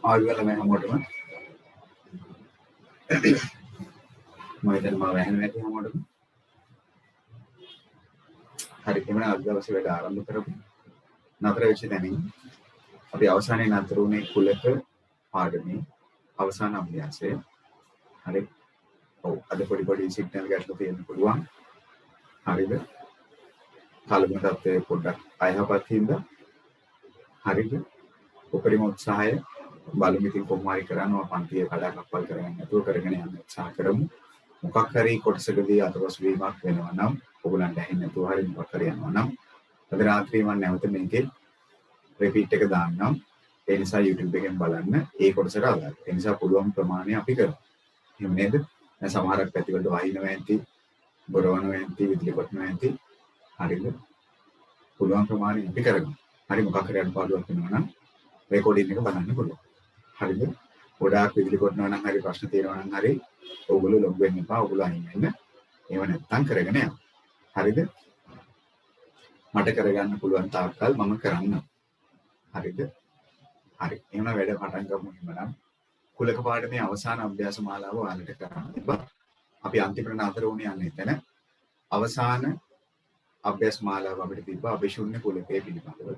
ආයුවල මම හැමෝටම මම හිතන්නේ මම වැහෙන්නේ නැති හැමෝටම හරි එමන අද දවසේ වැඩ ආරම්භ කරමු. නතර වෙච්ච තැනින් අපි අවසානයේ නතර වුණේ කුලක පාඩමේ අවසාන අභ්‍යාසය. හරි. ඔව් අද පොඩි සිග්නල් ගැටලු තියෙන්න පුළුවන්. හරිද? පළවෙනි තත්ත්වයේ පොඩ්ඩක් අයහපත් හින්දා හරිද? උපරිම උත්සාහය බලමු ඉතින් කොහොම හරි කරනවා පන්තියේ කඩාකප්පල් කරගන්න නැතුව කරගෙන යන්න උත්සාහ කරමු. මොකක් හරි කොටසකදී අතපසු වීමක් වෙනවා නම් ඔයගලන්ට ඇහෙන්නේ නැතුව හරි මොකක් හරි යනවා නම් අද රාත්‍රියේ මම නැවත මේකේ රිපීට් එක දාන්නම්. ඒ නිසා YouTube එකෙන් බලන්න ඒ කොටසට අදාළ. ඒ නිසා පුළුවන් ප්‍රමාණය අපි කරමු. එහෙම නේද? දැන් සමහරක් පැතිවලට වහිනවා ඇති, බොරවනවා ඇති, විදුලි කොටනවා ඇති. හරිද? පුළුවන් ප්‍රමාණය අපි කරගමු. හරි මොකක් හරි අඩුපාඩුවක් වෙනවා නම් රෙකෝඩින් එක බලන්න පුළුවන්. හරිද? ගොඩාක් විදුලි කොටනවා නම් හරි ප්‍රශ්න තියෙනවා නම් හරි ඔයගොල්ලෝ ලොග් වෙන්න එපා. ඔයගොල්ලෝ අයින් වෙන්න. ඒව නැත්තම් කරගෙන යන්න. හරිද? මට කරගන්න පුළුවන් තාක්කල් මම කරන්නම්. හරිද? හරි. එහෙනම් වැඩ පටන් ගමු එහෙනම්. කුලක පාඩමේ අවසාන අභ්‍යාස මාලාව ඔයාලට කරන්න තිබ්බා. අපි අන්තිමට නතර වුණේ යන්නේ එතන. අවසාන අභ්‍යාස මාලාව අපිට තිබ්බා අභිශුන්‍ය කුලකයේ පිළිබඳව.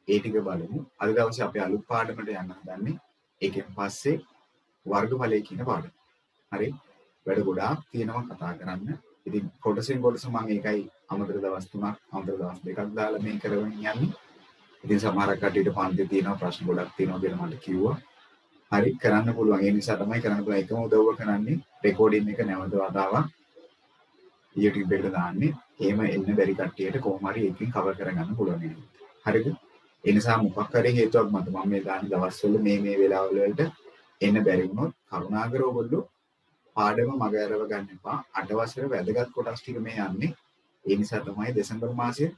ඒ ටික බලමු. අද දවසේ අපි අලුත් පාඩමට යන්න හදන්නේ. ඒකෙන් පස්සේ වර්ගඵලය කියන පාඩම. හරි. වැඩ ගොඩාක් තියෙනවා කතා කරන්න. ඉතින් කොටසෙන් කොටස මම ඒකයි අමතර දවස් 3ක් අමතර දවස් 2ක් දාලා මේ කරගෙන යන්නේ. ඉතින් සමහරක් කටියට පන්ති තියෙනවා ප්‍රශ්න ගොඩක් තියෙනවා කියලා මට කිව්වා. හරි කරන්න පුළුවන්. ඒ නිසා තමයි කරන්න පුළුවන්. එකම උදව්ව කරන්නේ රෙකෝඩින් එක නැවත වතාවක් YouTube එකට දාන්නේ. එහෙම එන්න බැරි කට්ටියට කොහොම හරි එකකින් කවර් කරගන්න පුළුවන් නේද? හරිද? ඒ නිසා මොකක් හරි හේතුවක් මත මම මේ දාන දවස්වල මේ වෙලාවල වලට එන්න බැරි වුණොත් කරුණාකර ඔයගොල්ලෝ පාඩම මග ඇරව ගන්න එපා. අටවසර වැදගත් කොටස් ටික මේ යන්නේ. ඒ නිසා තමයි දෙසැම්බර් මාසයේ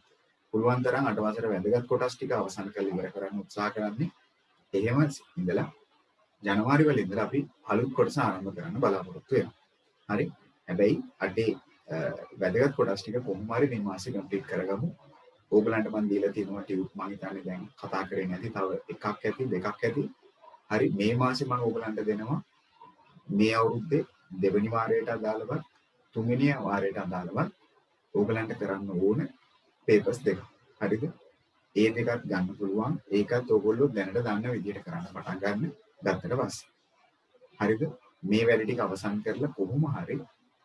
පුළුවන් තරම් අටවසර වැදගත් කොටස් ටික අවසන් කරලා ඉවර කරන්න උත්සාහ කරන්නේ. එහෙම ඉඳලා ජනවාරි වල ඉඳලා අපි අලුත් කොටස ආරම්භ කරන්න බලාපොරොත්තු වෙනවා. හරි? හැබැයි අටේ වැදගත් කොටස් ටික කොහොම හරි මේ මාසෙ කම්ප්ලීට් කරගමු. ඕගලන්ට මම දීලා තියෙනවා ටියුට් මම හිතන්නේ දැන් කතා කරේ නැති තව එකක් ඇති දෙකක් ඇති. හරි මේ මාසෙ මම ඕගලන්ට දෙනවා මේ අවුරුද්දේ දෙවෙනි වාරයට අදාළව තුන්වෙනි වාරයට අදාළව ඕගලන්ට කරන්න ඕන පේපර්ස් දෙක. හරිද? ඒ දෙකත් ගන්න පුළුවන්. ඒකත් ඕගොල්ලෝ දැනට දන්න විදිහට කරන්න පටන් ගන්න ගත්තට පස්සේ. හරිද? මේ වැඩ ටික අවසන් කරලා කොහොම හරි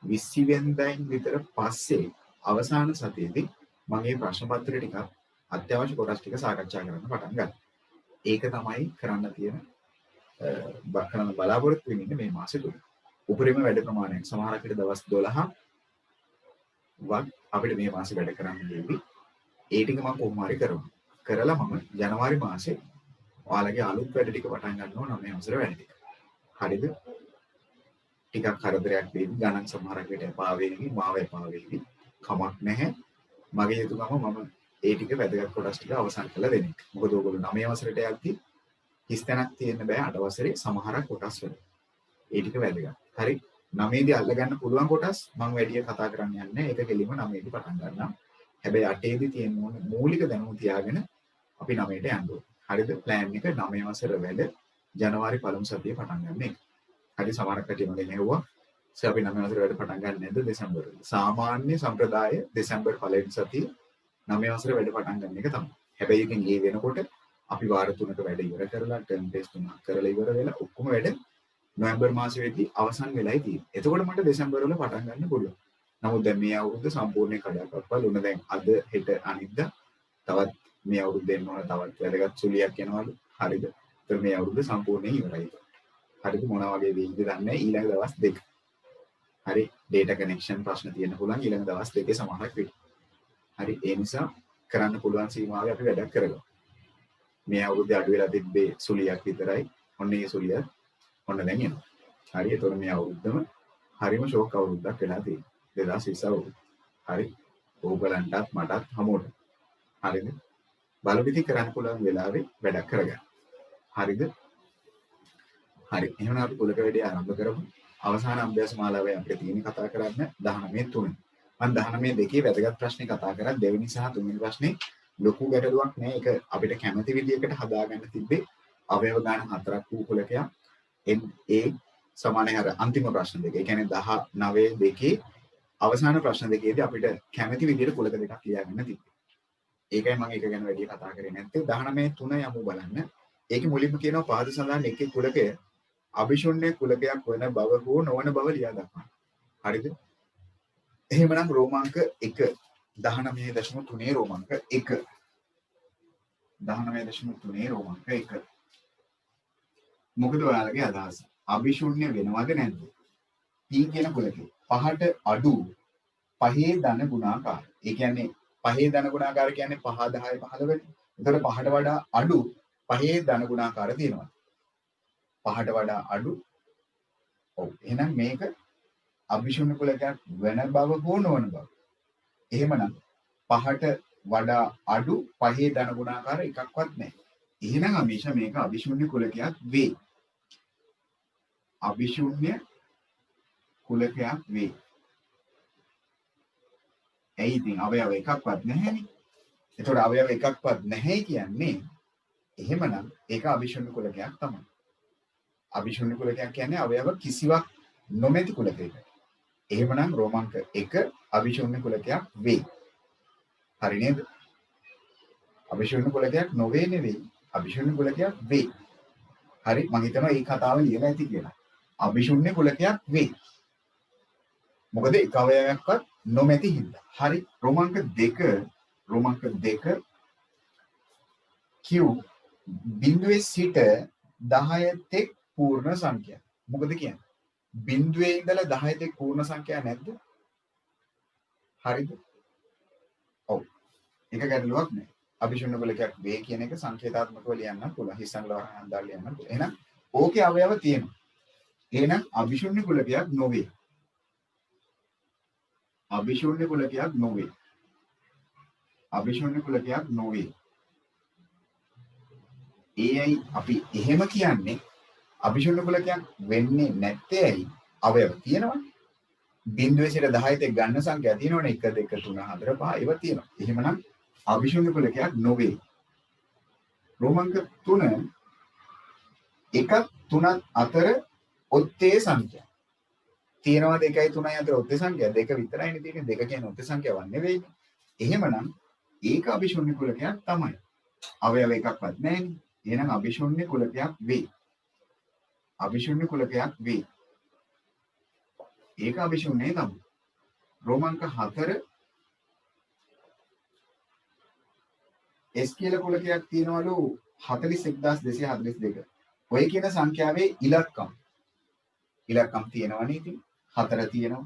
20 වෙනිදායින් විතර පස්සේ අවසාන සතියේදී මම මේ ප්‍රශ්න පත්‍ර ටික අත්‍යවශ්‍ය කොටස් ටික සාකච්ඡා කරන්න පටන් ගන්නවා. ඒක තමයි කරන්න තියෙන කරන්න බලාපොරොත්තු වෙන්නේ මේ මාසෙ තුල. උපරිම වැඩ ප්‍රමාණයක් සමහරකට දවස් 12ක් වත් අපිට මේ මාසෙ වැඩ කරන්න ලැබි. ඒ ටික මම කොහොම හරි කරනවා. කරලා මම ජනවාරි මාසේ ඔයාලගේ අලුත් වැඩ ටික පටන් ගන්නවා නම් මේ අවසර වැඩ ටික. හරිද? ටිකක් කරදරයක් වෙන්නේ ගණන් සමහරක් විට එපා වෙන්නේ මාව එපා වෙන්නේ. කමක් නැහැ. මගේ යුතුයකම මම ඒ ටික වැදගත් කොටස් ටික අවසන් කරලා දෙන එක. මොකද ඕගොල්ලෝ 9 වසරට යද්දී හිස්තැනක් තියෙන්න බෑ 8 වසරේ සමහරක් කොටස් වල. ඒ ටික වැදගත්. හරි? 9 දී අල්ලගන්න පුළුවන් කොටස් මම වැඩි කතා කරන්න යන්නේ. ඒක කෙලිම 9 දී පටන් ගන්නවා. හැබැයි 8 දී තියෙන මූලික දැනුම තියාගෙන අපි 9ට යන්න ඕනේ. හරිද? ප්ලෑන් එක 9 වසර වැඩ ජනවාරි පළමු සතියේ පටන් ගන්න එක. හරි සමහරක් කටිය මගෙන් ඇහුවා අපි 9 වසර වැඩ පටන් ගන්න නැද්ද දෙසැම්බර් වල? සාමාන්‍ය සම්ප්‍රදාය දෙසැම්බර් පළවෙනි සතියේ 9 වසර වැඩ පටන් ගන්න එක තමයි. හැබැයි ඉතින් ඒ වෙනකොට අපි වාර 3ක වැඩ ඉවර කරලා ටර්ම් ටෙස්ට් 3ක් කරලා ඉවර වෙලා ඔක්කොම වැඩ නොවැම්බර් මාසෙදී අවසන් වෙලයි තියෙන්නේ. එතකොට මට දෙසැම්බර් වල පටන් ගන්න පුළුවන්. නමුත් දැන් මේ අවුරුද්ද සම්පූර්ණයෙන් කඩාකප්පල් උන දැන් අද හෙට අනිද්දා තවත් මේ අවුරුද්දෙන් ඕන තවත් වැදගත් සුලියක් යනවලු. හරිද? ඒතර මේ අවුරුද්ද සම්පූර්ණයෙන් ඉවරයි. හරිද? මොනවා වගේ වෙයිද දන්නේ ඊළඟ දවස් දෙක. හරි data connection ප්‍රශ්න තියෙන පුළුවන් ඊළඟ දවස් දෙකේ සමහරක් විතර. හරි ඒ නිසා කරන්න පුළුවන් සීමාවේ අපි වැඩක් කරගමු. මේ අවුරුද්දේ අඩු වෙලා තිබ්බේ සුලියක් විතරයි. ඔන්න ඒ සුලිය ඔන්න දැන් එනවා. හරි ඒතකොට මේ අවුරුද්දම හරිම ෂෝක් අවුරුද්දක් වෙලා තියෙනවා. 2020 අවුරුද්ද. හරි ඕගලන්ටත් මටත් හැමෝටම. හරිද? බලපිටි කරන්න පුළුවන් වෙලාවේ වැඩක් කරගන්න. හරිද? හරි එහෙනම් අපි කුලක වැඩේ ආරම්භ කරමු. අවසාන අභ්‍යාස මාලාවේ අපිට තියෙන කතා කරන්න 19 3. මම 19 දෙකේ වැදගත් ප්‍රශ්නේ කතා කරා දෙවෙනි සහ තුන්වෙනි ප්‍රශ්නේ ලොකු ගැටලුවක් නෑ. ඒක අපිට කැමති විදිහකට හදාගන්න තිබ්බේ අවයව ගාන 4ක් වූ කුලකයක්. ඒ සමානයි අර අන්තිම ප්‍රශ්න දෙක. ඒ කියන්නේ 19 දෙකේ අවසාන ප්‍රශ්න දෙකේදී අපිට කැමති විදිහට කුලක දෙකක් ලියාගන්න තිබ්බේ. ඒකයි මම ඒක ගැන වැඩි කතා කරේ නැත්තේ. 19 3 යමු බලන්න. ඒකේ මුලින්ම කියනවා පහත සඳහන් එකේ කුලකය අභිශුන්‍ය කුලකයක් වන බව හෝ නොවන බව ලියා දක්වන්න. හරිද? එහෙමනම් රෝමාංක 1 19.3 රෝමාංක 1 19.3 රෝමාංක 1 මොකද ඔයාලගේ අදහස? අභිශුන්‍ය වෙනවද නැද්ද? P කියන කුලකේ පහට අඩු පහේ ධන ගුණාකාර. ඒ කියන්නේ පහේ ධන ගුණාකාර කියන්නේ 5 10 15 වෙනි. එතකොට පහට වඩා අඩු පහේ ධන ගුණාකාර තියෙනවා. පහට වඩා අඩු. ඔව්. එහෙනම් මේක අභිශුන්‍ය කුලකයක් වෙන බව හෝ නොවන බව. එහෙමනම් පහට වඩා අඩු පහේ ධන ගුණාකාර එකක්වත් නැහැ. එහෙනම් අමීෂ මේක අභිශුන්‍ය කුලකයක් වේ. අභිශුන්‍ය කුලකයක් වේ. ඇයි ඉතින් අවයව එකක්වත් නැහැනේ. ඒතකොට අවයව එකක්වත් නැහැ කියන්නේ එහෙමනම් ඒක අභිශුන්‍ය කුලකයක් තමයි. අභිශුන්‍ය කුලකයක් කියන්නේ අවයව කිසිවක් නොමැති කුලකයකට. එහෙමනම් රෝමාංක 1 අභිශුන්‍ය කුලකයක් වේ. හරි නේද? අභිශුන්‍ය කුලකයක් නොවේ නෙවෙයි. අභිශුන්‍ය කුලකයක් වේ. හරි මම හිතනවා මේ කතාව ලියලා ඇති කියලා. අභිශුන්‍ය කුලකයක් වේ. මොකද එක අවයවයක්වත් නොමැති හින්දා. හරි රෝමාංක 2 Q බිඳුවේ සිට 10 තෙක් පූර්ණ සංඛ්‍යා. මොකද කියන්නේ? බිඳුවේ ඉඳලා 10 තෙක් පූර්ණ සංඛ්‍යා නැද්ද? හරිද? ඔව්. ඒක ගැටලුවක් නෑ. අභිශුන්‍ය කුලකයක් වේ කියන එක සංකේතාත්මකව ලියන්න පුළුවන්. හිස්සංගල වරහන් දාලා ලියන්න පුළුවන්. එහෙනම් ඕකේ අවයව තියෙනවා. එහෙනම් අභිශුන්‍ය කුලකයක් නොවේ. අභිශුන්‍ය කුලකයක් නොවේ. අභිශුන්‍ය කුලකයක් නොවේ. ඒයි අපි එහෙම කියන්නේ අභිශුන්‍ය කුලකයක් වෙන්නේ නැත්තේ ඇයි? අවයව තියෙනවනේ. බිඳුවේ සිට 10 තෙක් ගන්න සංඛ්‍යා තියෙනවනේ 1 2 3 4 5 ඒවා තියෙනවා. එහෙමනම් අභිශුන්‍ය කුලකයක් නොවේ. රෝමාංක 3 1ක් 3ක් අතර ඔත්තේ සංඛ්‍යා. තියෙනවා 2යි 3යි අතර ඔත්තේ සංඛ්‍යා දෙක විතරයිනේ තියෙන්නේ. දෙක කියන්නේ ඔත්තේ සංඛ්‍යාවක් නෙවෙයිනේ. එහෙමනම් ඒක අභිශුන්‍ය කුලකයක් තමයි. අවයව එකක්වත් නැහැනේ. එහෙනම් අභිශුන්‍ය කුලකයක් වේ. අභිශුන්‍ය කුලකයක් වේ. ඒක අභිශුන්‍යයි තමයි. රෝමාංක 4 S කියලා කුලකයක් තියෙනවලු 41242. ඔය කියන සංඛ්‍යාවේ ඉලක්කම් තියෙනවනේ ඉතින් 4 තියෙනවා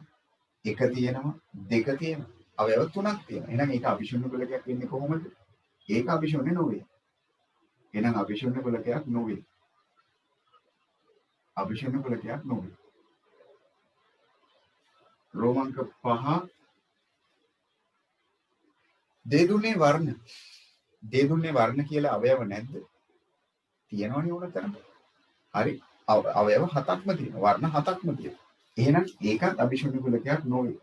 1 තියෙනවා 2 තියෙනවා අවයව 3ක් තියෙනවා. එහෙනම් ඒක අභිශුන්‍ය කුලකයක් වෙන්නේ කොහොමද? ඒක අභිශුන්‍ය නොවේ. එහෙනම් අභිශුන්‍ය කුලකයක් නොවේ. අභිශුන්‍ය කුලකයක් නොවේ. රෝමාංක 5 දෙදුන්නේ වර්ණ කියලා අවයව නැද්ද? තියෙනවනේ උනතරම. හරි. අවයව 7ක්ම තියෙනවා. වර්ණ 7ක්ම තියෙනවා. එහෙනම් ඒකත් අභිශුන්‍ය කුලකයක් නොවේ.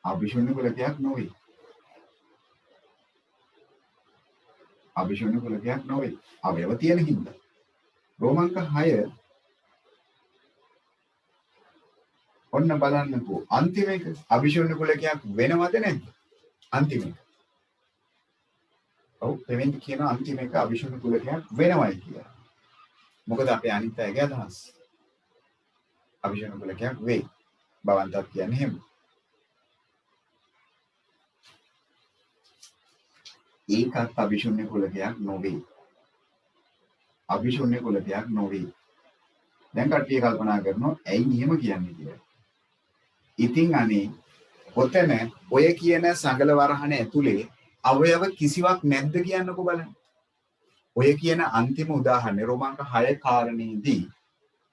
අභිශුන්‍ය කුලකයක් නොවේ. අභිශුන්‍ය කුලකයක් නොවේ. අවයව තියෙන හින්දා. රෝමාංක 6 ඔන්න බලන්නකෝ අන්තිම එක අභිශුන්‍ය කුලකයක් වෙනවද නැද්ද? අන්තිම එක. ඔව් දෙවෙනි කියන අන්තිම එක අභිශුන්‍ය කුලකයක් වෙනවයි කියලා. මොකද අපේ අනිත් අයගේ අදහස්. අභිශුන්‍ය කුලකයක් වේ. බවන්තත් කියන්නේ එහෙම. ඒකත් අභිශුන්‍ය කුලකයක් නොවේ. අභිශුන්‍ය කුලකයක් නොවේ. දැන් කට්ටිය කල්පනා කරනවා ඇයි මෙහෙම කියන්නේ කියලා. ඉතින් අනේ ඔතන ඔය කියන සංගල වරහන ඇතුලේ අවයව කිසිවක් නැද්ද කියන්නකෝ බලන්න. ඔය කියන අන්තිම උදාහරණේ රෝමාංක 6 කාරණේදී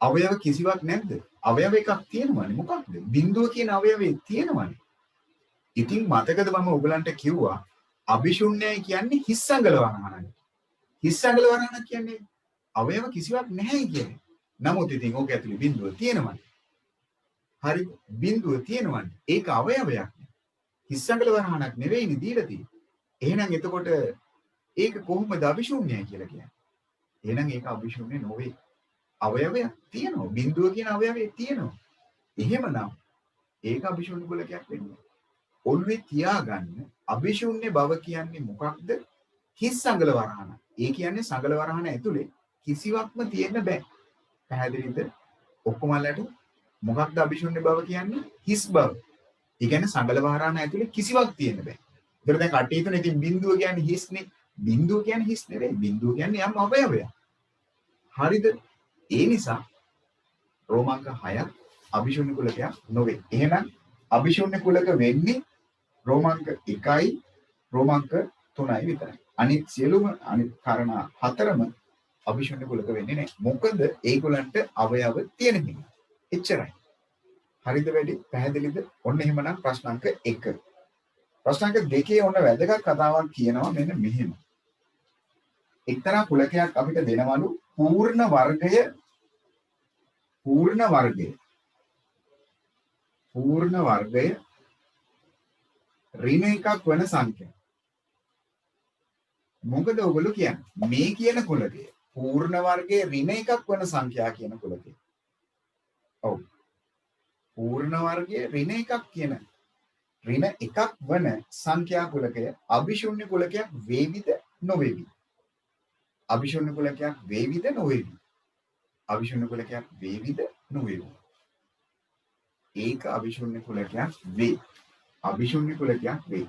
අවයව කිසිවක් නැද්ද? අවයව එකක් තියෙනවනේ. මොකක්ද? බිඳුව කියන අවයවේ තියෙනවනේ. ඉතින් මතකද මම ඔයගලන්ට කිව්වා අභිශුන්‍යයි කියන්නේ හිස් සංගල වරහනයි. හිස් සංගල වරහන කියන්නේ අවයව කිසිවක් නැහැ කියන්නේ. නමුත් ඉතින් ඕක ඇතුලේ බිඳුව තියෙනවනේ. හරි බිඳුව තියෙනවනේ. ඒක අවයවයක්. හිස් සංගල වරහණක් නෙවෙයිනේ දීලා තියෙන්නේ. එහෙනම් එතකොට ඒක කොහොමද අවිශූන්‍යයි කියලා කියන්නේ? එහෙනම් ඒක අවිශූන්‍ය නොවේ. අවයවයක් තියෙනවා. බිඳුව කියන අවයවයක් තියෙනවා. එහෙමනම් ඒක අවිශූන්‍ය කුලකයක් වෙන්නේ. ඔළුවේ තියාගන්න අවිශූන්‍ය බව කියන්නේ මොකක්ද? හිස් සංගල වරහණ. ඒ කියන්නේ සංගල වරහණ ඇතුලේ කිසිවක්ම තියෙන්න බෑ. පැහැදිලිද? ඔක්කොමලට මොකක්ද අවිශූන්‍ය බව කියන්නේ? හිස් බව. ඒ කියන්නේ සංගල වරහණ ඇතුලේ කිසිවක් තියෙන්න බෑ. ඒතර දැන් කට්ටිය හිතන ඉතින් බිඳුව කියන්නේ හිස්නේ. බිඳුව කියන්නේ හිස් නෙවෙයි. බිඳුව කියන්නේ යම් අවයවයක්. හරිද? ඒ නිසා රෝමාංක 6ක් අභිශූන්‍ය කුලකයක් නොවේ. එහෙනම් අභිශූන්‍ය කුලක වෙන්නේ රෝමාංක 1යි රෝමාංක 3යි විතරයි. අනිත් සියලුම අනිත් කාරණා හතරම අභිශූන්‍ය කුලක වෙන්නේ නැහැ. මොකද ඒගොල්ලන්ට අවයව තියෙන හින්දා. එච්චරයි. හරිද වැඩි? පැහැදිලිද? ඔන්න එහෙමනම් ප්‍රශ්නාංක 1. ප්‍රශ්නාංක 2 ඔන්න වැදගත් කතාවක් කියනවා මෙන්න මෙහෙම. එක්තරා කුලකයක් අපිට දෙනවලු පූර්ණ වර්ගය ඍණ එකක් වෙන සංඛ්‍යා. මොකද ඔයගොල්ලෝ කියන්නේ? මේ කියන කුලකය පූර්ණ වර්ගයේ ඍණ එකක් වෙන සංඛ්‍යා කියන කුලකය. ඔව්. පූර්ණ වර්ගයේ ඍණ එකක් කියන ඍණ එකක් වන සංඛ්‍යා කුලකය අභිශූන්‍ය කුලකයක් වේවිද නොවේවි? අභිශූන්‍ය කුලකයක් වේවිද නොවේවි? අභිශූන්‍ය කුලකයක් වේවිද නොවේවි? ඒක අභිශූන්‍ය කුලකයක් වේ. අභිශූන්‍ය කුලකයක් වේ.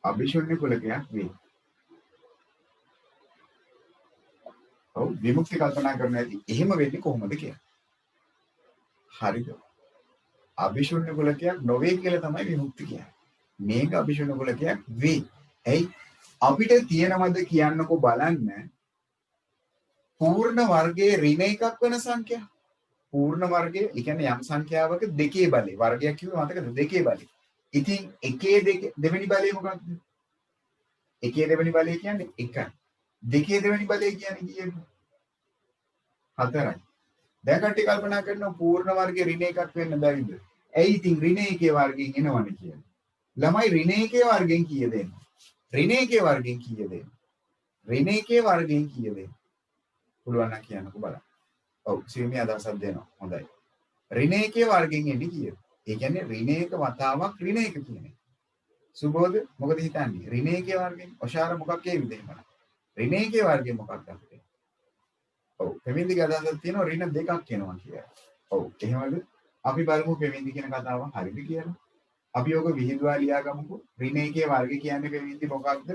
අභිශූන්‍ය කුලකයක් වේ. ඔව් විමුක්ති කල්පනා කරන ඇති එහෙම වෙන්නේ කොහොමද කියලා. හරිද? අභිශූන්‍ය කුලකයක් නොවේ කියලා තමයි විමුක්ති කියන්නේ. මේක අභිශූන්‍ය කුලකයක් වේ. ඇයි? අපිට තියෙනවද කියන්නකෝ බලන්න. පූර්ණ වර්ගයේ ඍණ එකක් වෙන සංඛ්‍යා. පූර්ණ වර්ගයේ ඒ කියන්නේ යම් සංඛ්‍යාවක දෙකේ බලය. වර්ගයක් කිව්ව මතකද? දෙකේ බලය. ඉතින් එකේ දෙවෙනි බලය මොකක්ද? එකේ දෙවෙනි බලය කියන්නේ 1යි. දෙකේ දෙවෙනි බලය කියන්නේ කීයද? 4යි. දැන් කට්ටිය කල්පනා කරනවා පූර්ණ වර්ගයේ ඍණ එකක් වෙන්න බැරිද? ඇයි ඉතින් ඍණ එකේ වර්ගයෙන් එනවනේ කියන්නේ. ළමයි ඍණ එකේ වර්ගයෙන් කීයද එන්නේ? ඍණ එකේ වර්ගයෙන් කීයද එන්නේ? ඍණ එකේ වර්ගයෙන් කීයද එන්නේ? පුළුවන් නම් කියන්නකෝ බලන්න. ඔව් සියුම්‍ය අදහසක් දෙනවා. හොඳයි. ඍණ එකේ වර්ගයෙන් එන්නේ කීයද? ඒ කියන්නේ ඍණ එක වතාවක් ඍණ එක කියන්නේ. සුබෝධ මොකද හිතන්නේ? ඍණ එකේ වර්ගයෙන් ඔෂාර මොකක් කියවිද එහෙමනම්? ඍණ එකේ වර්ගය මොකක්ද අපිට? ඔව් පෙමින්දිගේ අදහසක් තියෙනවා ඍණ දෙකක් එනවා කියලා. ඔව් එහෙමද? අපි බලමු පෙමින්දි කියන කතාව හරිද කියලා. අපි ඔක විහිදුවා ලියා ගමුකෝ. ඍණ එකේ වර්ගය කියන්නේ පෙමින්දි මොකක්ද?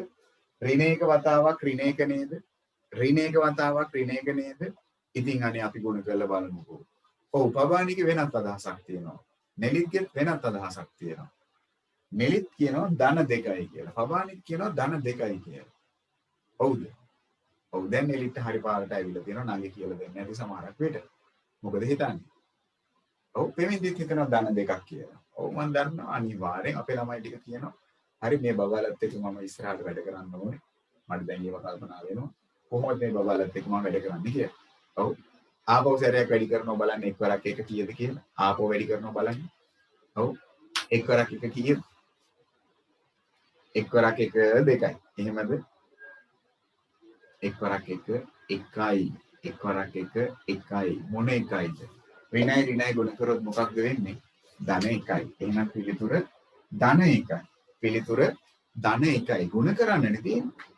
ඍණ එක වතාවක් ඍණ එක නේද? ඍණ එක වතාවක් ඍණ එක නේද? ඉතින් අනේ අපි ගුණ කරලා බලමුකෝ. ඔව් පබානිගේ වෙනත් අදහසක් තියෙනවා. නෙලිත්ගේ වෙනත් අදහසක් තියෙනවා. නෙලිත් කියනවා ධන 2යි කියලා. පබානිත් කියනවා ධන 2යි කියලා. ඔව්ද? ඔව් දැන් නෙලිත් හරි පාරට ඇවිල්ලා තියෙනවා නංගි කියලා දෙන්නේ නැති සමහරක් වෙට. මොකද හිතන්නේ? ඔව් පෙමින්දිත් හිතනවා ධන 2ක් කියලා. ඔව් මම දන්නවා අනිවාර්යෙන් අපේ ළමයි ටික කියනවා. හරි මේ බබාලත් එක්ක මම ඉස්සරහට වැඩ කරන්න ඕනේ. මට දැන් ඒව කල්පනා වෙනවා. කොහොමද මේ බබාලත් එක්ක මම වැඩ කරන්නේ කියලා. ඔව් ආපහු සැරයක් වැඩි කරනවා බලන්න එක්වරක් එක කීයද කියලා. ආපහු වැඩි කරනවා බලන්න. ඔව් එක්වරක් එක කීයද? එක්වරක් එක 2යි. එහෙමද? එක්වරක් එක 1යි. එක්වරක් එක 1යි. මොන එකයිද? ඍණයි ගුණ කරොත් මොකක්ද වෙන්නේ? ධන 1යි. එහෙනම් පිළිතුර ධන 1යි. පිළිතුර ධන 1යි. ගුණ කරන්නනේ තියෙන්නේ.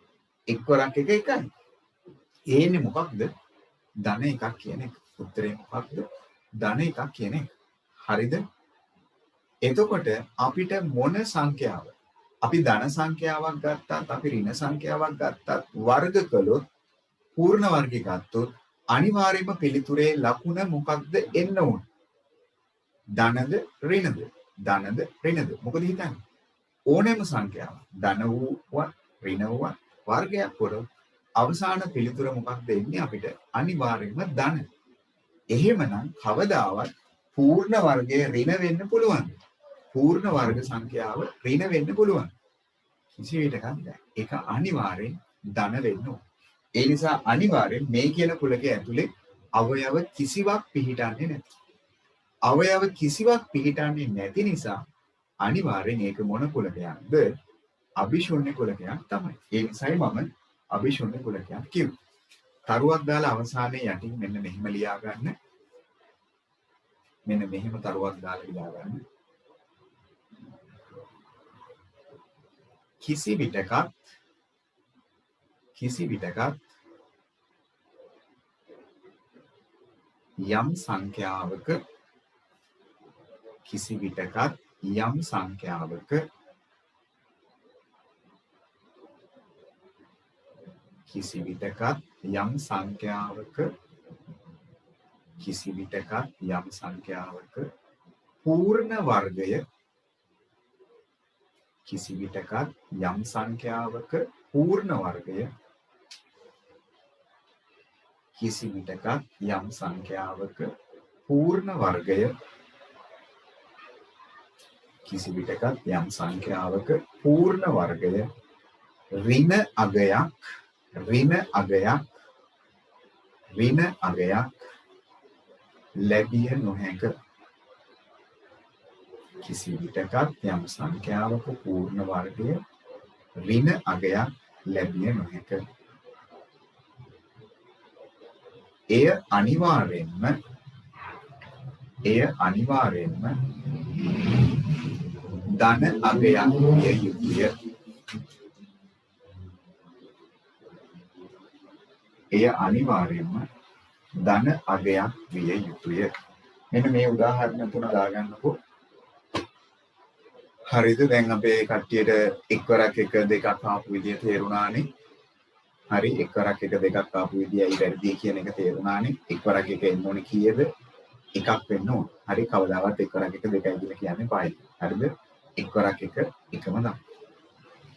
එක්වරක් එක 1යි. ඒන්නේ මොකක්ද? ධන 1ක් කියන එක. උත්තරේ මොකක්ද? ධන 1ක් කියන එක. හරිද? එතකොට අපිට මොන සංඛ්‍යාව? අපි ධන සංඛ්‍යාවක් ගත්තත්, අපි ඍණ සංඛ්‍යාවක් ගත්තත් වර්ග කළොත් පූර්ණ වර්ගය ගත්තොත් අනිවාර්යයෙන්ම පිළිතුරේ ලකුණ මොකක්ද එන්න ඕන? ධනද ඍණද? ධනද ඍණද? මොකද හිතන්නේ? ඕනෑම සංඛ්‍යාවක් ධන වූවත් ඍණ වූවත් වර්ගයක් කරොත් අවසාන පිළිතුර මොකක්ද එන්නේ අපිට? අනිවාර්යයෙන්ම ධන. එහෙමනම් කවදාවත් පූර්ණ වර්ගයේ ඍණ වෙන්න පුළුවන්. පූර්ණ වර්ග සංඛ්‍යාව ඍණ වෙන්න පුළුවන්. කිසි විටකක් බෑ. ඒක අනිවාර්යෙන් ධන වෙන්න ඕන. ඒ නිසා අනිවාර්යෙන් මේ කියන කුලකයේ ඇතුලේ අවයව කිසිවක් පිහිටන්නේ නැති. අවයව කිසිවක් පිහිටන්නේ නැති නිසා අනිවාර්යෙන් ඒක මොන කුලකයක්ද? අභිශුන්‍ය කුලකයක් තමයි. ඒ නිසායි මම අභිශුන්‍ය කුලකයක් කිව්වේ. තරුවක් දාලා අවසානයේ යටින් මෙන්න මෙහෙම ලියා ගන්න. මෙන්න මෙහෙම තරුවක් දාලා ලියා ගන්න. කිසි විටකත් යම් සංඛ්‍යාවක පූර්ණ වර්ගය ඍණ අගයක් ලැබිය නොහැක. කිසි විටකත් යම් සංඛ්‍යාවක පූර්ණ වර්ගය ඍණ අගයක් ලැබිය නොහැක. එය අනිවාර්යෙන්ම ධන අගයක් විය යුතුය. මෙන්න මේ උදාහරණ තුන දාගන්නකො. හරිද? දැන් අපේ කට්ටියට එක්වරක් එක දෙකක් ආපු විදිය තේරුණානේ. හරි, එක්වරක් එක දෙකක් ආපු විදියයි වැරදි කියන එක තේරුණානේ. එක්වරක් එක එන්න ඕනේ කීයද? එකක් වෙන්න ඕන. හරි, කවදාවත් එක්වරක් එක දෙකයි කියලා කියන්නේ පායි. හරිද? එක්වරක් එක එකම තමයි.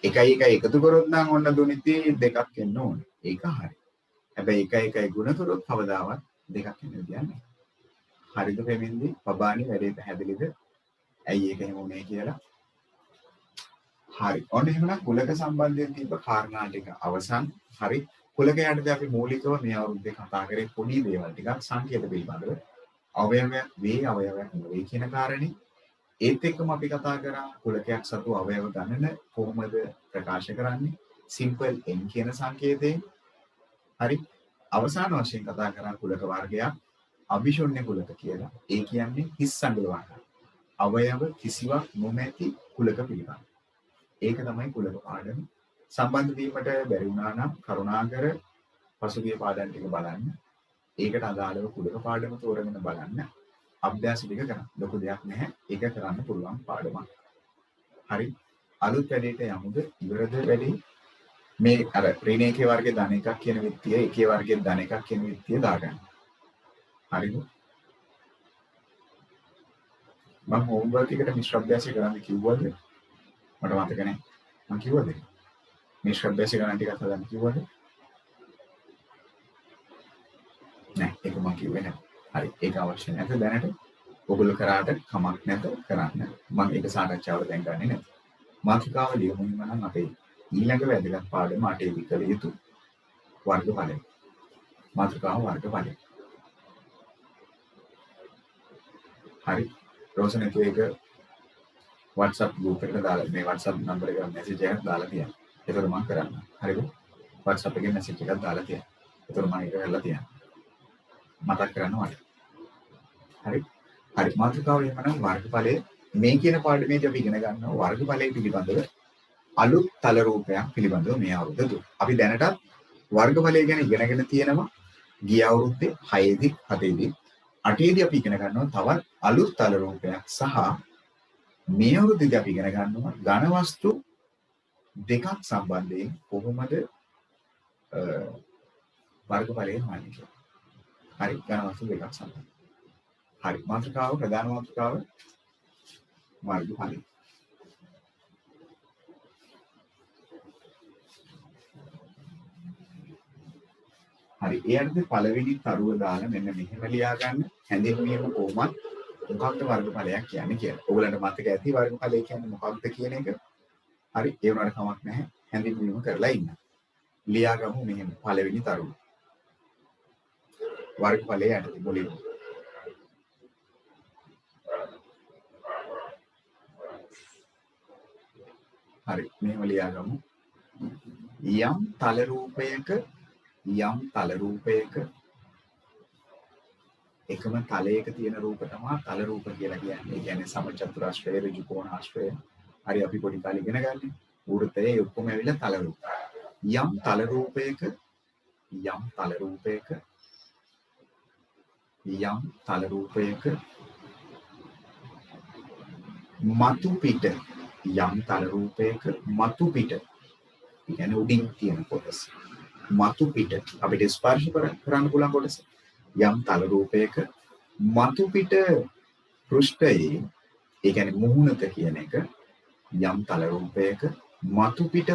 එකයි එකයි එකතු කරොත් නම් ඔන්න දුනිති දෙකක් එන්න ඕන. ඒක හරි. හැබැයි එකයි ගුණ කරොත් කවදාවත් දෙකක් එන්න විදියක් නැහැ. හරිද පෙමින්දි? බබානි වැඩේ පැහැදිලිද? ඇයි ඒක එහෙම උනේ කියලා? හරි. ඔන්න එහෙනම් කුලක සම්බන්ධයෙන් තිබ්බ කාරණා ටික අවසන්. හරි. කුලකයන්ටදී අපි මූලිකව මේ අවුරුද්දේ කතා කරේ පොඩි දේවල් ටිකක් සංකේත පිළිබඳව. අවයවයක් වේ අවයවයක් නෙවෙයි කියන කාරණේ. ඒත් එක්කම අපි කතා කරා කුලකයක් සතු අවයව ගණන කොහොමද ප්‍රකාශ කරන්නේ? සිම්පල් n කියන සංකේතයෙන්. හරි. අවසාන වශයෙන් කතා කරා කුලක වර්ගයක් අභිශුන්‍ය කුලක කියලා. ඒ කියන්නේ හිස් අඟල වර්ග. අවයව කිසිවක් නොමැති කුලක පිළිබඳ. ඒක තමයි කුලක පාඩම. සම්බන්ධ වීමට බැරි වුණා නම් කරුණාකර පසුගිය පාඩම් ටික බලන්න. ඒකට අදාළව කුලක පාඩම තෝරගෙන බලන්න. අභ්‍යාස ටික කරන්න. ලොකු දෙයක් නැහැ. ඒක කරන්න පුළුවන් පාඩමක්. හරි. අලුත් වැඩේට යමුද? ඉවරද වැඩේ? මේ අර ඍණ එකේ වර්ගයේ ධන එකක් කියන විත්තිය, එකේ වර්ගයේ ධන එකක් කියන විත්තිය දාගන්න. හරිද? මම හෝම්වර්ක් එකට මිශ්‍ර අභ්‍යාසය කරන්න කිව්වද? මට මතක නැහැ. මම කිව්වද? මිශ්‍ර අභ්‍යාසය කරන්න ටිකක් හදන්න කිව්වද? නෑ, ඒක මම කිව්වේ නෑ. හරි. ඒක අවශ්‍ය නැත දැනට. ඔයගොල්ලෝ කරාට කමක් නැත කරන්න. මම ඒක සාකච්ඡාවට දැන් ගන්නෙ නෑ. මාතෘකාව ලියමු නම් අපේ ඊළඟ වැදගත් පාඩම අටේ විකල යුතු වර්ගඵලය. මාතෘකාව වර්ගඵලය. හරි. රෝෂන් එක WhatsApp group එකට දාලා මේ WhatsApp නම්බර එක මැසේජ් එකක් දාලා තියන්න. ඒතර මම කරන්න. හරිද? WhatsApp එකේ මැසේජ් එකක් දාලා තියන්න. ඒතර මම ඒක කරලා තියන්න. මතක් කරන්න මට. හරි. හරි. මාතෘකාව එහෙමනම් වර්ගඵලයේ මේ කියන පාඩමේදී අපි ඉගෙන ගන්නවා වර්ගඵලයේ පිළිබඳව අලුත් තල රූපයක් පිළිබඳව මේ අවුරුද්ද. අපි දැනටත් වර්ගඵලය ගැන ඉගෙනගෙන තියෙනවා. ගිය අවුරුද්දේ 6 දී 7 දී 8 දී අපි ඉගෙන ගන්නවා තවත් අලුත් තල රූපයක් සහ මේ අවුරුද්දේදී අපි ඉගෙන ගන්නවා ඝන වස්තු දෙකක් සම්බන්ධයෙන් කොහොමද වර්ගඵලය හොයන්නේ කියලා. හරි. ඝන වස්තු දෙකක් සම්බන්ධ. හරි. මාතෘකාව ප්‍රධාන මාතෘකාව වර්ගඵලය. හරි. ඒ අර්ථ පළවෙනි තරුව දාලා මෙන්න මෙහෙම ලියා ගන්න. හැඳින්වීම කොහොමද මොකක්ද වර්ගඵලයක් කියන්නේ කියලා. ඔයගලන්ට මතක ඇති වර්ගඵලය කියන්නේ මොකක්ද කියන එක. හරි. ඒ වුණාට කමක් නැහැ. හැඳින්වීම කරලා ඉන්න. ලියා ගමු මෙහෙම පළවෙනි තරුව. වර්ගඵලය යටතේ මුලින්ම. හරි මෙහෙම ලියාගමු. යම් තල රූපයක එකම තලයක තියෙන රූප තමයි තල රූප කියලා කියන්නේ. ඒ කියන්නේ සමචතුරාශ්‍රය, ඍජු කෝණාශ්‍රය. හරි අපි පොඩි කාලේ ඉගෙන ගන්නේ. වෘත්තයේ ඔක්කොම ඇවිල්ලා තල රූප. යම් තල රූපයක මතු පිට කියන්නේ උඩින් තියෙන කොටස. මතු පිට අපිට ස්පර්ශ කරන්න පුළුවන් කොටස. යම් තල රූපයක මතු පිට පෘෂ්ඨයේ ඒ කියන්නේ මුහුණත කියන එක යම් තල රූපයක මතු පිට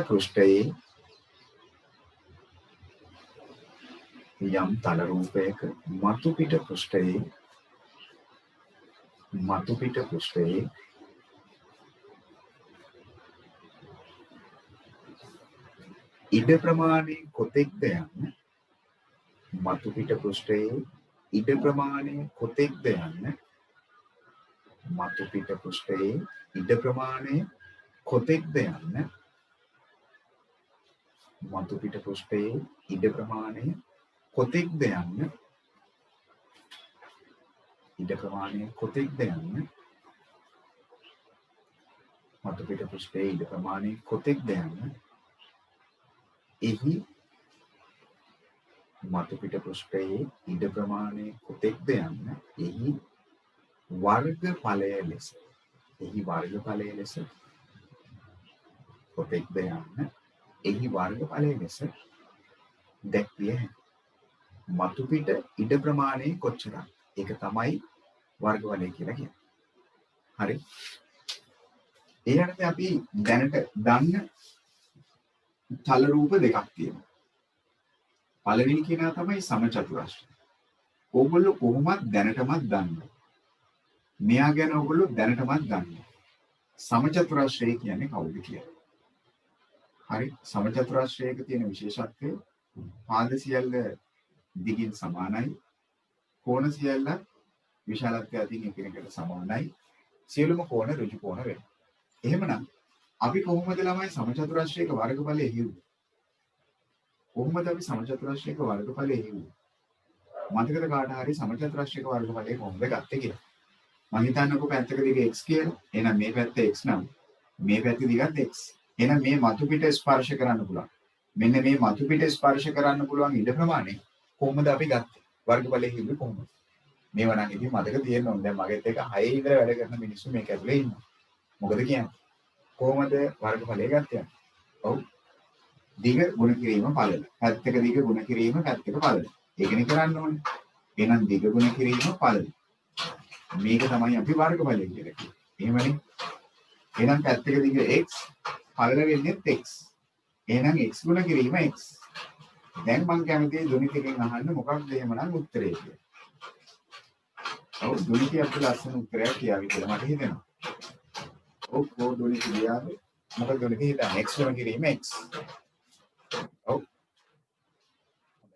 පෘෂ්ඨයේ ඉඩ ප්‍රමාණය කොතෙක්ද යන්න එහි මතු පිට පෘෂ්ඨයේ ඉඩ ප්‍රමාණය කොතෙක්ද යන්න එහි වර්ගඵලය ලෙස දැක්විය හැකියි. මතු පිට ඉඩ ප්‍රමාණය කොච්චරද? ඒක තමයි වර්ගඵලය කියලා කියන්නේ. හරි. ඊළඟට අපි දැනට දන්න තල රූප දෙකක් තියෙනවා. පළවෙනි කෙනා තමයි සමචතුරාශ්‍රය. ඕගොල්ලෝ කොහොමද දැනටමත් දන්නේ? මෙයා ගැන ඕගොල්ලෝ දැනටමත් දන්නේ. සමචතුරාශ්‍රය කියන්නේ කවුද කියලා. හරි. සමචතුරාශ්‍රයක තියෙන විශේෂත්වය පාද සියල්ල දිගින් සමානයි. කෝණ සියල්ල විශාලත්වය අතින් එකිනෙකට සමානයි. සියලුම කෝණ ඍජු කෝණ වෙනවා. එහෙමනම් අපි කොහොමද ළමයි සමචතුරාශ්‍රයක වර්ගඵලය හෙව්වේ? මතකද කාට හරි සමචතුරාශ්‍රයක වර්ගඵලය කොහොමද ගත්තේ කියලා? මම හිතන්නකෝ පැත්තක දිග x කියලා. එහෙනම් මේ පැත්ත x නම් මේ පැත්ත දිගත් x. එහෙනම් මේ මතු පිට ස්පර්ශ කරන්න පුළුවන්. මෙන්න මේ මතු පිට ස්පර්ශ කරන්න පුළුවන් ඉඩ ප්‍රමාණය කොහොමද අපි ගත්තේ? වර්ගඵලය හෙව්වේ කොහොමද? මේව නම් ඉතින් මතක තියෙන්න ඕනේ. දැන් මගෙත් එක 6 ඉඳලා වැඩ කරන මිනිස්සු මේක ඇතුලේ ඉන්නවා. මොකද කියන්නේ? කොහොමද වර්ගඵලය ගත්තේ? ඔව්. දිග ගුණ කිරීම පළල. පැත්තක දිග ගුණ කිරීම පැත්තක පළල. ඒකනේ කරන්න ඕනේ. එහෙනම් දිග ගුණ කිරීම පළල. මේක තමයි අපි වර්ගඵලය කියලා කියන්නේ. එහෙමනේ. එහෙනම් පැත්තක දිග x පළල වෙන්නේ x. එහෙනම් x ගුණ කිරීම x. දැන් මම කැමතියි දුනිතකින් අහන්න මොකක්ද එහෙමනම් උත්තරේ කියලා. ඔව් දුනිතිය අපිට ලස්සන උත්තරයක් කියාවි කියලා මට හිතෙනවා. ඔව් දුනිතිය කියාවේ මොකද දුනිතිය හිතන්නේ x ගුණ කිරීම x. ඔව්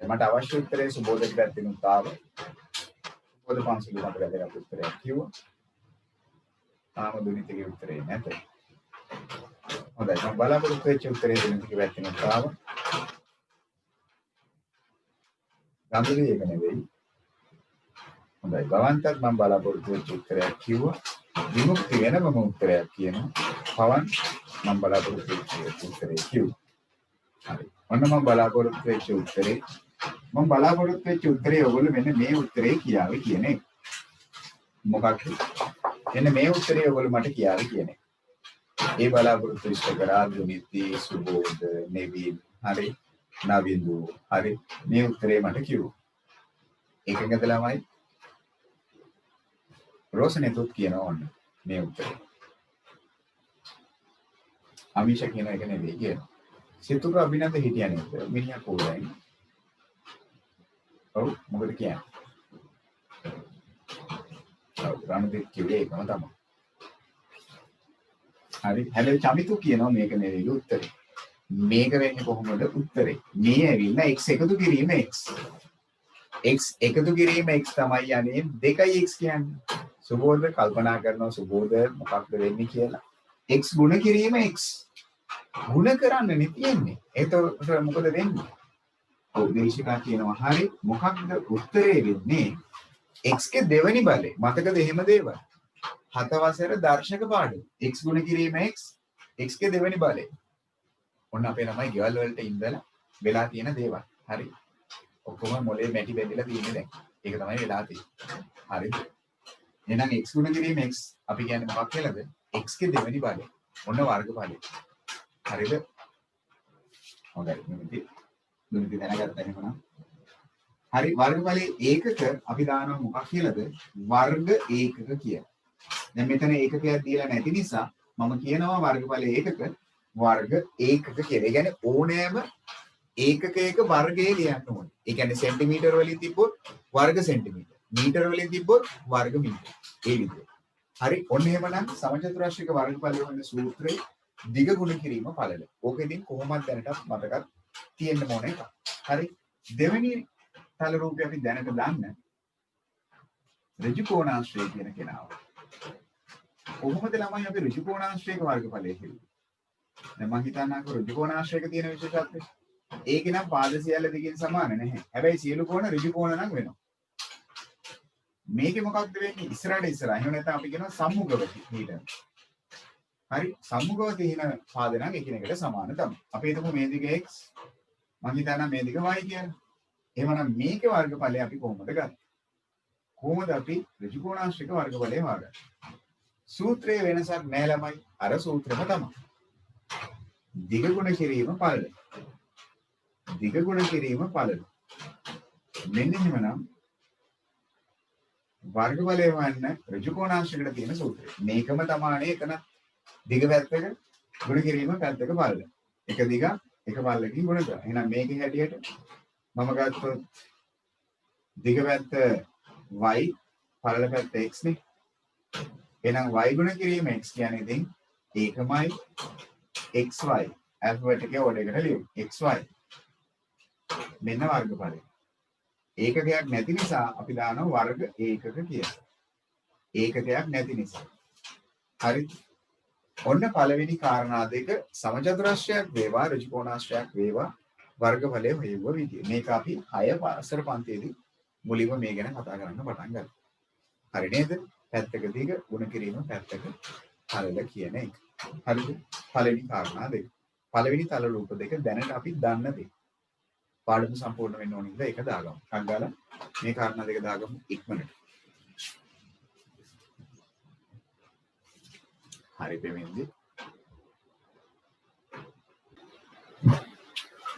මට අවශ්‍ය උත්තරේ සුබෝධක පැත්තෙන් උත්තාව. සුබෝධ පන්සල මට වැදගත් උත්තරයක් කිව්වා. තාම දුනිතියගේ උත්තරේ නැත. හොඳයි මම බලාපොරොත්තු වෙච්ච උත්තරේ දුනිතියගේ පැත්තෙන් උත්තාව. ගම්බුලි ඒක නෙවෙයි. හොඳයි භවන්තත් මම බලාපොරොත්තු වෙච්ච උත්තරයක් කිව්වා. විමුක්ති වෙනම උත්තරයක් කියනවා. පවන් මම බලාපොරොත්තු වෙච්ච උත්තරේ කිව්වා. හරි. ඔන්න මම බලාපොරොත්තු වෙච්ච උත්තරේ ඔයගොල්ලෝ මෙන්න මේ උත්තරේ කියාවේ කියන එක. මොකක්ද? මෙන්න මේ උත්තරේ ඔයගොල්ලෝ මට කියාවේ කියන එක. ඒ බලාපොරොත්තු ඉෂ්ට කරා දුනිති සුබෝධ නෙවින් හරි නවින්දු හරි මේ උත්තරේ මට කිව්වා. ඒකෙන්ද ළමයි රෝසනෙතුත් කියනවා ඔන්න මේ උත්තරේ. අමිෂ කියන එක නෙවෙයි කියනවා. සිතුරු අභිනන්ද හිටියා නේද? මිනිහා කොහෙද? ඔව් මොකද කියන්නේ? ඔව් රණදීප් කිව්වේ ඒකම තමයි. හරි හැබැයි චමිතු කියනවා මේක නෙවෙයි උත්තරේ. මේක වෙන්නේ කොහොමද උත්තරේ? මේ ඇවිල්ලා x එකතු කිරීම x. x එකතු කිරීම x තමයි යන්නේ 2x කියන්නේ. සුබෝධ කල්පනා කරනවා සුබෝධ මොකක්ද වෙන්නේ කියලා. x ගුණ කිරීම x. ಗುಣ කරන්නනේ තියෙන්නේ. ඒතකොට මොකද වෙන්නේ? ඔව් දේශිකා කියනවා හරි මොකක්ද උත්තරේ වෙන්නේ x ගේ දෙවෙනි බලය. මතකද එහෙම දේවල්? 7 වසර දර්ශක පාඩම. x ගුණ කිරීම x ගේ දෙවෙනි බලය. ඔන්න අපේ ළමයි ගෙවල් වලට ඉඳලා වෙලා තියෙන දේවල්. හරි. ඔක්කොම මොලේ මැටි බැඳිලා තියෙන්නේ දැන්. ඒක තමයි වෙලා තියෙන්නේ. හරිද? එහෙනම් x ගුණ කිරීම x අපි කියන්නේ මොකක් කියලාද? x ගේ දෙවෙනි බලය. ඔන්න වර්ගඵලය. හරිද? හොඳයි. මෙන්න දැනගත්තා එහෙනම්. හරි වර්ගඵලයේ ඒකක අපි දානවා මොකක් කියලාද? වර්ග ඒකක කියලා. දැන් මෙතන ඒකකයක් දීලා නැති නිසා මම කියනවා වර්ගඵලයේ ඒකක වර්ග ඒකක කියලා. ඒ කියන්නේ ඕනෑම ඒකකයක වර්ගය ලියන්න ඕනේ. ඒ කියන්නේ සෙන්ටිමීටර වලින් තිබ්බොත් වර්ග සෙන්ටිමීටර. මීටර වලින් තිබ්බොත් වර්ග මීටර. ඒ විදිහට. හරි ඔන්න එහෙමනම් සමචතුරාශ්‍රයක වර්ගඵලය වෙන සූත්‍රය දිග ගුණ කිරීම පළල. ඕකෙදින් කොහොමද දැනටත් මතකත් තියෙන්න ඕනේ එක. හරි දෙවෙනි තල රූපය අපි දැනට දන්න ඍජු කෝණාශ්‍රය කියන කෙනාව. කොහොමද ළමයි අපි ඍජු කෝණාශ්‍රයක වර්ගඵලය කියන්නේ? දැන් මම හිතන්නකෝ ඍජු කෝණාශ්‍රයක තියෙන විශේෂත්වය. ඒක නම් පාද සියල්ල දිගින් සමාන නැහැ. හැබැයි සියලු කෝණ ඍජු කෝණ නම් වෙනවා. මේකේ මොකක්ද වෙන්නේ? ඉස්සරහට ඉස්සරහ. එහෙම නැත්නම් අපි කියනවා සම්මුඛව හිටන. හරි සම්මුඛව තියෙන පාද නම් එකිනෙකට සමාන තමයි. අපි හිතමු මේ දිග x මම හිතනවා මේ දිග y කියලා. එහෙමනම් මේකේ වර්ගඵලය අපි කොහොමද ගන්නේ? කොහොමද අපි ඍජු කෝණාශ්‍රයක වර්ගඵලය හොයාගන්නේ? සූත්‍රයේ වෙනසක් නැහැ ළමයි. අර සූත්‍රෙම තමයි. දිග ගුණ කිරීම පළල. දිග ගුණ කිරීම පළල. මෙන්න එහෙමනම් වර්ගඵලය වන්න ඍජු කෝණාශ්‍රයකට තියෙන සූත්‍රය. මේකම තමයි එතන දිග පැත්තක ගුණ කිරීම පැත්තක පළල. එක දිගක් එක පළලකින් ගුණ කරා. එහෙනම් මේකේ හැටියට මම ගත්තොත් දිග පැත්ත y පළල පැත්ත x නේ. එහෙනම් y ගුණ කිරීම x කියන්නේ ඉතින් ඒකමයි xy ඇල්ෆබෙටික් ඕඩර් එකට ලියමු. xy මෙන්න වර්ගඵලය. ඒකකයක් නැති නිසා අපි දානවා වර්ග ඒකක කියලා. ඒකකයක් නැති නිසා. හරි. ඔන්න පළවෙනි කාරණා දෙක සමචතුරාශ්‍රයක් වේවා ඍජු කෝණාශ්‍රයක් වේවා වර්ගඵලය හොයුව විදිය. මේක අපි 6 පාසල පන්තියේදී මුලින්ම මේ ගැන කතා කරන්න පටන් ගත්තා. හරි නේද? පැත්තක දිග ගුණ කිරීම පැත්තක පළල කියන එක. හරිද? පළවෙනි කාරණා දෙක. පළවෙනි තල රූප දෙක දැනට අපි දන්න දේ. පාඩම සම්පූර්ණ වෙන්න ඕන නිසා ඒක දාගමු. අංගාලා මේ කාරණා දෙක දාගමු ඉක්මනට. හරි පෙමින්දි.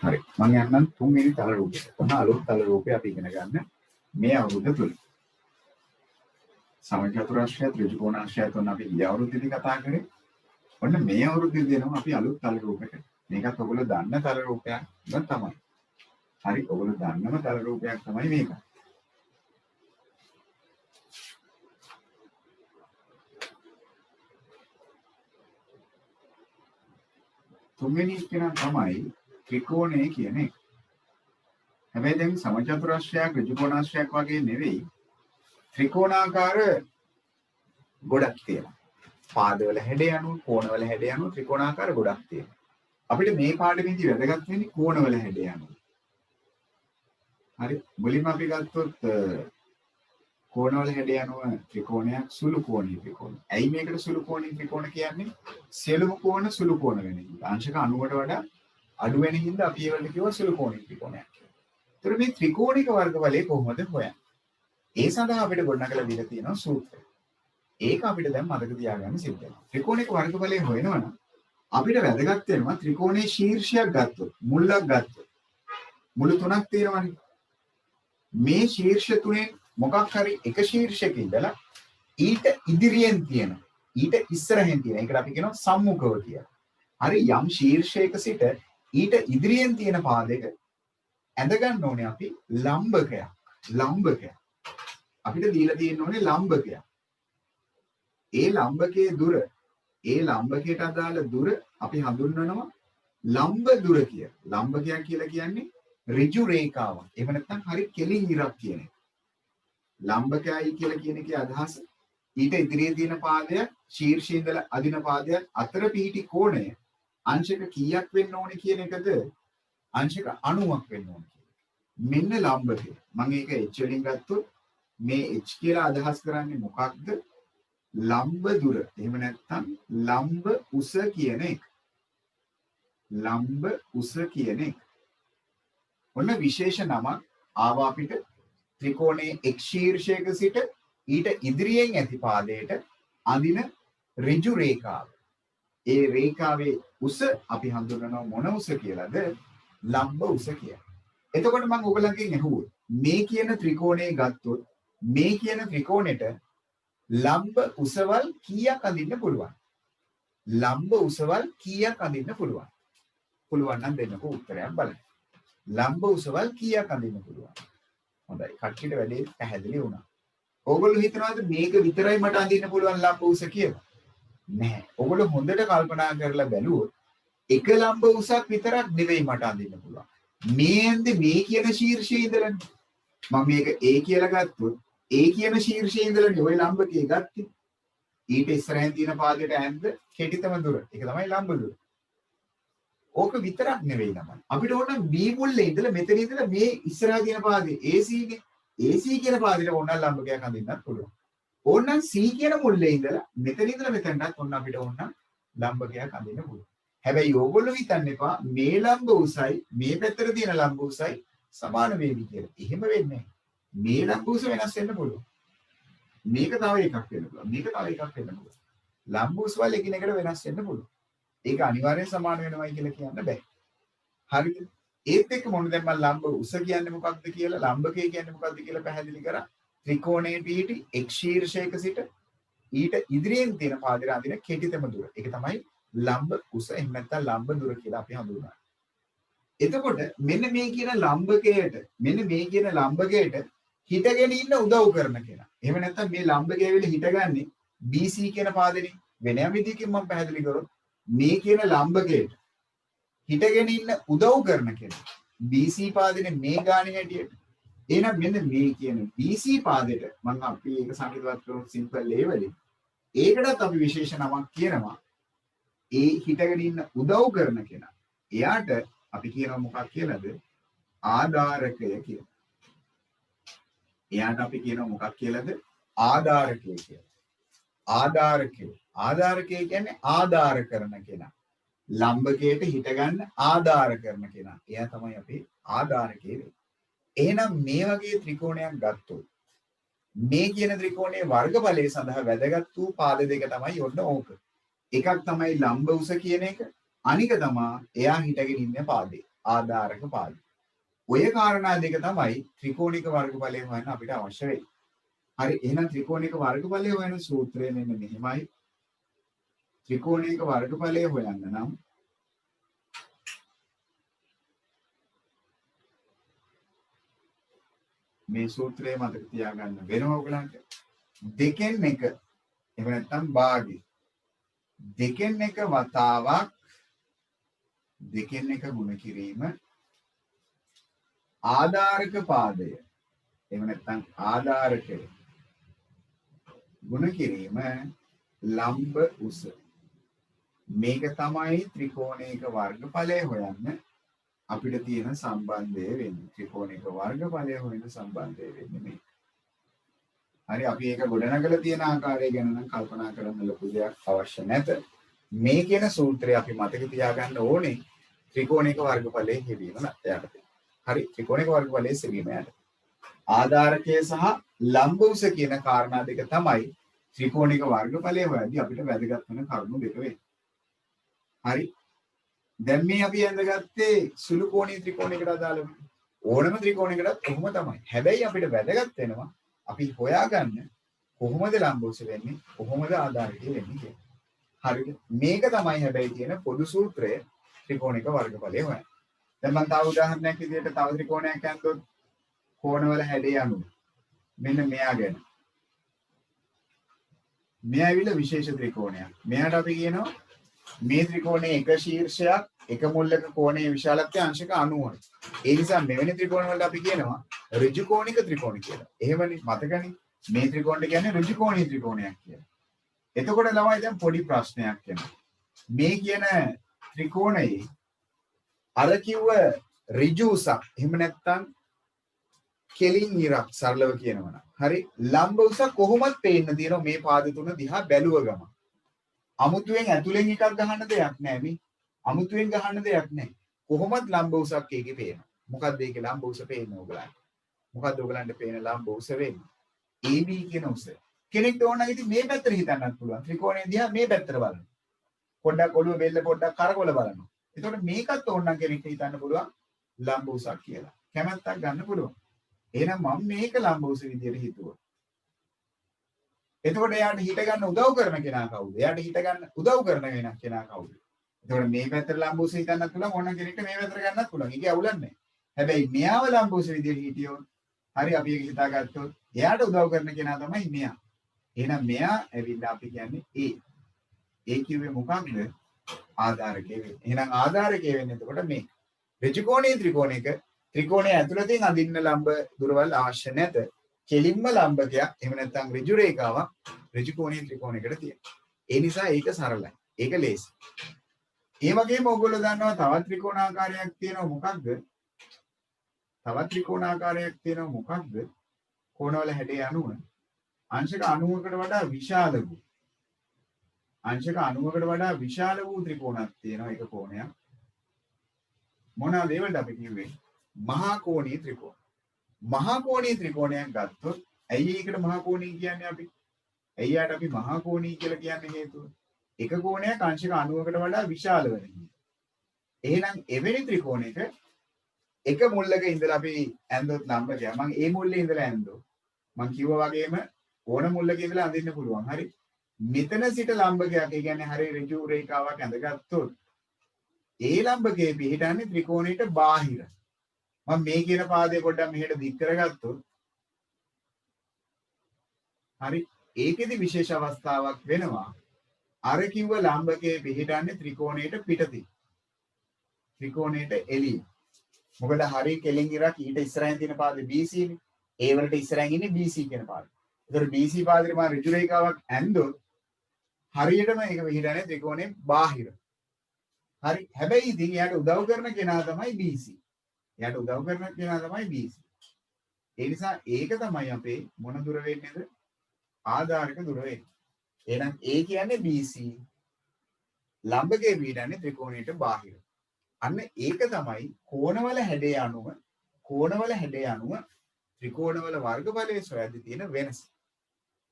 හරි. මම යන්නම් තුන්වෙනි තල රූපෙට. කොහොම අලුත් තල රූපය අපි ඉගෙන ගන්න මේ අවුරුද්ද තුල. සමචතුරාශ්‍රයත් ඍජු කෝණාශ්‍රයත් උන අපි ඊය අවුරුද්දේදී කතා කරේ. ඔන්න මේ අවුරුද්දේදී දෙනවා අපි අලුත් තල රූපයකට. මේකත් ඔයගොල්ලෝ දන්න තල රූපයක් නේද තමයි. හරි ඔයගොල්ලෝ දන්නම තල රූපයක් තමයි මේක. තුන්වෙනි කෙනා තමයි ත්‍රිකෝණය කියන එක. හැබැයි දැන් සමචතුරාශ්‍රයක් ඍජු කෝණාශ්‍රයක් වගේ නෙවෙයි. ත්‍රිකෝණාකාර ගොඩක් තියෙනවා. පාදවල හැඩය අනුව, කෝණවල හැඩය අනුව ත්‍රිකෝණාකාර ගොඩක් තියෙනවා. අපිට මේ පාඩමේදී වැදගත් වෙන්නේ කෝණවල හැඩය අනුව. හරි. මුලින්ම අපි ගත්තොත් කෝණවල හැඩය අනුව ත්‍රිකෝණයක් සුළු කෝණී ත්‍රිකෝණ. ඇයි මේකට සුළු කෝණී ත්‍රිකෝණ කියන්නේ? සියලුම කෝණ සුළු කෝණ වෙන හින්දා. අංශක 90ට වඩා අඩු වෙන හින්දා අපි ඒවලට කියව සුළු කෝණී ත්‍රිකෝණයක් කියලා. ඒතර මේ ත්‍රිකෝණික වර්ගඵලය කොහොමද හොයන්නේ? ඒ සඳහා අපිට ගොඩනගලා දීලා තියෙනවා සූත්‍රය. ඒක අපිට දැන් මතක තියාගන්න සිද්ධ වෙනවා. ත්‍රිකෝණික වර්ගඵලය හොයනවනම් අපිට වැදගත් වෙනවා ත්‍රිකෝණයේ ශීර්ෂයක් ගත්තොත්, මුල්ලක් ගත්තොත්. මුළු තුනක් තියෙනවනේ. මේ ශීර්ෂ තුනෙන් මොකක් හරි එක ශීර්ෂයක ඉඳලා ඊට ඉදිරියෙන් තියෙන, ඊට ඉස්සරහින් තියෙන, ඒකට අපි කියනවා සම්මුඛව කියලා. හරි යම් ශීර්ෂයක සිට ඊට ඉදිරියෙන් තියෙන පාදයක ඇඳ ගන්න ඕනේ අපි ලම්බකයක්. ලම්බකයක්. අපිට දීලා තියෙන්න ඕනේ ලම්බකයක්. ඒ ලම්බකයේ දුර, ඒ ලම්බකයට අදාළ දුර අපි හඳුන්වනවා ලම්බ දුර කියලා. ලම්බකයක් කියලා කියන්නේ ඍජු රේඛාවක්. එහෙම නැත්නම් හරි කෙලින් ඉරක් කියන එක. ලම්බකයයි කියලා කියන එකේ අදහස ඊට ඉදිරියේ තියෙන පාදයක් ශීර්ෂයේ ඉඳලා අදින පාදයක් අතර පිහිටි කෝණය අංශක කීයක් වෙන්න ඕනේ කියන එකද අංශක 90ක් වෙන්න ඕනේ. මෙන්න ලම්බකය. මම ඒක h වලින් ගත්තොත් මේ h කියලා අදහස් කරන්නේ මොකක්ද? ලම්බ දුර. එහෙම නැත්නම් ලම්බ උස කියන එක. ලම්බ උස කියන එක. ඔන්න විශේෂ නමක් ආවා අපිට ත්‍රිකෝණයේ එක් ශීර්ෂයක සිට ඊට ඉදිරියෙන් ඇති පාදයට අඳින ඍජු රේඛාව. ඒ රේඛාවේ උස අපි හඳුන්වනවා මොන උස කියලාද? ලම්බ උස කියලා. එතකොට මම ඔයගලගෙන් අහුවොත් මේ කියන ත්‍රිකෝණය ගත්තොත් මේ කියන ත්‍රිකෝණෙට ලම්බ උසවල් කීයක් අඳින්න පුළුවන්? ලම්බ උසවල් කීයක් අඳින්න පුළුවන්? පුළුවන් නම් දෙන්නකෝ උත්තරයක් බලන්න. ලම්බ උසවල් කීයක් අඳින්න පුළුවන්? හොඳයි. කට්ටියට වැඩේ පැහැදිලි වුණා. ඕගොල්ලෝ හිතනවාද මේක විතරයි මට අඳින්න පුළුවන් ලම්බ උස කියලා? නැහැ. ඕගොල්ලෝ හොඳට කල්පනා කරලා බැලුවොත් එක ලම්බ උසක් විතරක් නෙවෙයි මට අඳින්න පුළුවන්. මේෙන්ද මේ කියන ශීර්ෂයේ ඉඳලානේ. මම මේක A කියලා ගත්තොත් A කියන ශීර්ෂයේ ඉඳලානේ ওই ලම්බකේ ගත්තේ. ඊට ඉස්සරහින් තියෙන පාදයට ඇඳ කෙටිතම දුර. ඒක තමයි ලම්බ දුර. ඕක විතරක් නෙවෙයි තමයි. අපිට ඕන B මුල්ලේ ඉඳලා මෙතන ඉඳලා මේ ඉස්සරහා තියෙන පාදේ AC නේ. AC කියන පාදයට ඕන ලම්බකයක් අඳින්නත් පුළුවන්. ඕනනම් C කියන මුල්ලේ ඉඳලා මෙතන ඉඳලා මෙතනටත් ඕන අපිට ඕන ලම්බකයක් අඳින්න පුළුවන්. හැබැයි ඕගොල්ලෝ හිතන්න එපා මේ ලම්බ උසයි මේ පැත්තට තියෙන ලම්බ උසයි සමාන වේවි කියලා. එහෙම වෙන්නේ නැහැ. මේ ලම්බ උස වෙනස් වෙන්න පුළුවන්. මේක තව එකක් වෙන්න පුළුවන්. මේක තව එකක් වෙන්න පුළුවන්. ලම්බ උස වල එකිනෙකට වෙනස් වෙන්න පුළුවන්. ඒක අනිවාර්යෙන් සමාන වෙනවයි කියලා කියන්න බෑ. හරිද? ඒත් එක්ක මොන දැන් මම ලම්බ උස කියන්නේ මොකක්ද කියලා ලම්බකය කියන්නේ මොකක්ද කියලා පැහැදිලි කරා. ත්‍රිකෝණයේ පිහිටි එක් ශීර්ෂයක සිට ඊට ඉදිරියෙන් තියෙන පාදයට අඳින කෙටිතම දුර. ඒක තමයි ලම්බ උස. එහෙම නැත්නම් ලම්බ දුර කියලා අපි හඳුන්වනවා. එතකොට මෙන්න මේ කියන ලම්බකයට හිටගෙන ඉන්න උදව් කරන කෙනා. එහෙම නැත්නම් මේ ලම්බකය වෙල හිටගන්නේ BC කියන පාදෙනේ. වෙනම විදිහකින් මම පැහැදිලි කරොත් මේ කියන ලම්බකයට හිටගෙන ඉන්න උදව් කරන කෙනා. BC පාදෙනේ මේ ගානේ හැටියට. එහෙනම් මෙන්න මේ කියන BC පාදෙට මම අපි ඒක සංකේතවත් කරමු සිම්පල් A වලින්. ඒකටත් අපි විශේෂ නමක් කියනවා. ඒ හිටගෙන ඉන්න උදව් කරන කෙනා. එයාට අපි කියනවා මොකක් කියලාද? ආධාරකය කියලා. එයාට අපි කියනවා මොකක් කියලාද? ආධාරකය කියලා. ආධාරකය. ආධාරකය කියන්නේ ආධාර කරන කෙනා. ලම්බකයට හිටගන්න ආධාර කරන කෙනා. එයා තමයි අපි ආධාරකය වෙන්නේ. එහෙනම් මේ වගේ ත්‍රිකෝණයක් ගත්තොත් මේ කියන ත්‍රිකෝණයේ වර්ගඵලය සඳහා වැදගත් වූ පාද දෙක තමයි ඔන්න ඕක. එකක් තමයි ලම්බ උස කියන එක. අනික තමයි එයා හිටගෙන ඉන්න පාදේ. ආධාරක පාදේ. ඔය කාරණා දෙක තමයි ත්‍රිකෝණික වර්ගඵලය හොයන්න අපිට අවශ්‍ය වෙන්නේ. හරි එහෙනම් ත්‍රිකෝණික වර්ගඵලය හොයන සූත්‍රය මෙන්න මෙහෙමයි. ත්‍රිකෝණික වර්ගඵලය හොයන්න නම් මේ සූත්‍රය මතක තියාගන්න වෙනවා ඔයගලන්ට. දෙකෙන් එක එහෙම නැත්නම් භාගය. දෙකෙන් එක වතාවක් දෙකෙන් එක ගුණ කිරීම ආධාරක පාදය. එහෙම නැත්නම් ආධාරකය ගුණ කිරීම ලම්බ උස. මේක තමයි ත්‍රිකෝණයක වර්ගඵලය හොයන්න අපිට තියෙන සම්බන්ධය වෙන්නේ. ත්‍රිකෝණයක වර්ගඵලය හොයන සම්බන්ධය වෙන්නේ මේක. හරි අපි ඒක ගොඩනගලා තියෙන ආකාරය ගැන නම් කල්පනා කරන්න ලොකු දෙයක් අවශ්‍ය නැත. මේ කියන සූත්‍රය අපි මතක තියාගන්න ඕනේ ත්‍රිකෝණයක වර්ගඵලයේ හෙවීම යටතේ. හරි ත්‍රිකෝණයක වර්ගඵලයේ සෙවීම යටතේ. ආධාරකය සහ ලම්බ උස කියන කාරණා දෙක තමයි ත්‍රිකෝණයක වර්ගඵලය හොයද්දී අපිට වැදගත් වෙන කරුණු දෙක වෙන්නේ. හරි දැන් මේ අපි අඳගත්තේ සුළු කෝණීය ත්‍රිකෝණයකට අදාළව. ඕනම ත්‍රිකෝණයකටත් කොහොම තමයි. හැබැයි අපිට වැදගත් වෙනවා අපි හොයාගන්න කොහොමද ලම්බ උස වෙන්නේ කොහොමද ආධාරකය වෙන්නේ කියලා. හරිද? මේක තමයි හැබැයි තියෙන පොදු සූත්‍රය ත්‍රිකෝණික වර්ගඵලය හොයන්න. දැන් මම තව උදාහරණයක් විදිහට තව ත්‍රිකෝණයක් අඳුනොත් කෝණවල හැඩය අනුව මෙන්න මෙයා ගැන. මෙයා ඇවිල්ලා විශේෂ ත්‍රිකෝණයක්. මෙයාට අපි කියනවා මේ ත්‍රිකෝණයේ එක ශීර්ෂයක් එක මුල්ලක කෝණයේ විශාලත්වය අංශක 90යි. ඒ නිසා මෙවැනි ත්‍රිකෝණ වලට අපි කියනවා ඍජු කෝණික ත්‍රිකෝණ කියලා. එහෙමනේ මතකනේ. මේ ත්‍රිකෝණයට කියන්නේ ඍජු කෝණීය ත්‍රිකෝණයක් කියලා. එතකොට ළමයි දැන් පොඩි ප්‍රශ්නයක් එනවා. මේ කියන ත්‍රිකෝණයේ අර කිව්ව ඍජු උසක් එහෙම නැත්නම් කෙලින් ඉරක් සරලව කියනවනම් හරි ලම්බ උසක් කොහොමද පේන්න තියෙනවා මේ පාද තුන දිහා බැලුව ගම. අමුතුවෙන් ඇතුලෙන් එකක් ගහන්න දෙයක් නැහැ මේ. අමුතුවෙන් ගහන්න දෙයක් නැහැ. කොහොමද ලම්බ උසක් එකේ පේනවා. මොකද්ද ඒකේ ලම්බ උස පේන්නේ ඔයගලන්ට? මොකද්ද ඔයගලන්ට පේන ලම්බ උස වෙන්නේ? AB කියන උස. කෙනෙක්ට ඕන නම් ඉතින් මේ පැත්තට හිතන්නත් පුළුවන්. ත්‍රිකෝණය දිහා මේ පැත්තට බලන්න. පොඩ්ඩක් ඔළුව බෙල්ල පොඩ්ඩක් කරකවල බලන්න. එතකොට මේකත් ඕන නම් කෙනෙක්ට හිතන්න පුළුවන් ලම්බ උසක් කියලා. කැමැත්තක් ගන්න පුළුවන්. එහෙනම් මම මේක ලම්බ උස විදියට හිතුවා. එතකොට එයාට හිට ගන්න උදව් කරන කෙනා කවුද? එයාට හිට ගන්න උදව් කරන කෙනා කවුද? එතකොට මේ පැත්තට ලම්බ උස හිතන්නත් පුළුවන් ඕන කෙනෙක්ට මේ පැත්තට ගන්නත් පුළුවන්. ඒකේ අවුලක් නැහැ. හැබැයි මෙයාව ලම්බ උස විදියට හිටියොත් හරි අපි ඒක හිතාගත්තොත් එයාට උදව් කරන කෙනා තමයි මෙයා. එහෙනම් මෙයා ඇවිල්ලා අපි කියන්නේ A. A කිව්වේ මොකක්ද? ආධාරකයේ වෙන්නේ. එහෙනම් ආධාරකයේ වෙන්නේ එතකොට මේ. ඍජුකෝණී ත්‍රිකෝණයක ත්‍රිකෝණය ඇතුළතින් අඳින්න ලම්බ දුරවල් අවශ්‍ය නැත. කෙලින්ම ලම්බකයක් එහෙම නැත්නම් ඍජු රේඛාවක් ඍජුකෝණී ත්‍රිකෝණයකට තියෙනවා. ඒ නිසා ඒක සරලයි. ඒක ලේසි. ඒ වගේම ඔයගොල්ලෝ දන්නවා තවත් ත්‍රිකෝණාකාරයක් තියෙනවා මොකක්ද? තවත් ත්‍රිකෝණාකාරයක් තියෙනවා මොකක්ද? කෝණවල හැඩය අනුව අංශක 90කට වඩා විශාල වූ අංශක 90කට වඩා විශාල වූ ත්‍රිකෝණයක් තියෙනවා එක කෝණයක්. මොනවාද ඒවලට අපි කිව්වේ? මහා කෝණී ත්‍රිකෝණ. මහා කෝණී ත්‍රිකෝණයක් ගත්තොත් ඇයි ඒකට මහා කෝණී කියන්නේ අපි? ඇයි යාට අපි මහා කෝණී කියලා කියන්නේ හේතුව? එක කෝණයක් අංශක 90කට වඩා විශාල වෙන නිසා. එහෙනම් එවැනි ත්‍රිකෝණයක එක මුල්ලක ඉඳලා අපි ඇඳොත් ලම්බකය. මම ඒ මුල්ලේ ඉඳලා ඇඳොත් මම කිව්වා වගේම ඕන මුල්ලක ඉඳලා අඳින්න පුළුවන්. හරි. මෙතන සිට ලම්බකයක් ඒ කියන්නේ හරිය ඍජු රේඛාවක් ඇඳගත්තොත් ඒ ලම්බකයේ පිහිටන්නේ ත්‍රිකෝණයට බාහිර. මම මේ කියන පාදේ පොඩ්ඩක් මෙහෙට දික් කරගත්තොත් හරි ඒකෙදි විශේෂ අවස්ථාවක් වෙනවා. අර කිව්ව ලම්බකයේ පිහිටන්නේ ත්‍රිකෝණයට පිටතින්. ත්‍රිකෝණයට එළිය. මොකද හරි කෙලින් ඉරක් ඊට ඉස්සරහින් තියෙන පාදේ BC නේ. ඒ වලට ඉස්සරහින් ඉන්නේ BC කියන පාදේ. ඒතර BC පාදේ මම ඍජු රේඛාවක් ඇන්දොත් හරියටම ඒක පිහිටන්නේ ත්‍රිකෝණයෙන් බාහිර. හරි. හැබැයි ඉතින් එයාට උදව් කරන කෙනා තමයි BC. එයාට උදව් කරන කෙනා තමයි BC. ඒ නිසා ඒක තමයි අපේ මොන දුර වෙන්නේද? ආධාරක දුර වෙන්නේ. එහෙනම් A කියන්නේ BC. ලම්බකයේ පිහිටන්නේ ත්‍රිකෝණයට බාහිර. අන්න ඒක තමයි කෝණවල හැඩය අනුව ත්‍රිකෝණවල වර්ගඵලයේ සොයද්දී තියෙන වෙනස.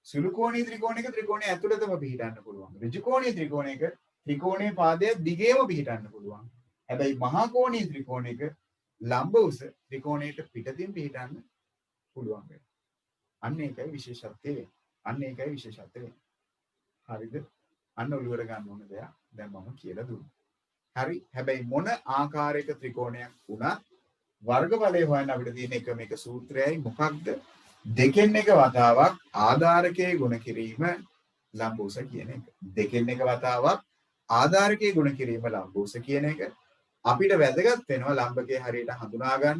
සුළු කෝණී ත්‍රිකෝණයක ත්‍රිකෝණය ඇතුළතම පිහිටන්න පුළුවන්. ඍජු කෝණී ත්‍රිකෝණයක ත්‍රිකෝණයේ පාදය දිගේම පිහිටන්න පුළුවන්. හැබැයි මහා කෝණී ත්‍රිකෝණයක ලම්බ උස ත්‍රිකෝණයට පිටතින් පිහිටන්න පුළුවන් වෙනවා. අන්න ඒකයි විශේෂත්වය වෙන්නේ. අන්න ඒකයි විශේෂත්වය වෙන්නේ. හරිද? අන්න ඔළුවට ගන්න ඕන දෙයක් දැන් මම කියලා දුන්නා. හරි. හැබැයි මොන ආකාරයක ත්‍රිකෝණයක් වුණත් වර්ගඵලය හොයන්න අපිට තියෙන එකම එක සූත්‍රයයි මොකක්ද? දෙකෙන් එක වතාවක් ආධාරකයේ ගුණ කිරීම ලම්බෝස කියන එක. දෙකෙන් එක වතාවක් ආධාරකයේ ගුණ කිරීම ලම්බෝස කියන එක අපිට වැදගත් වෙනවා ලම්බකයේ හරියට හඳුනා ගන්න.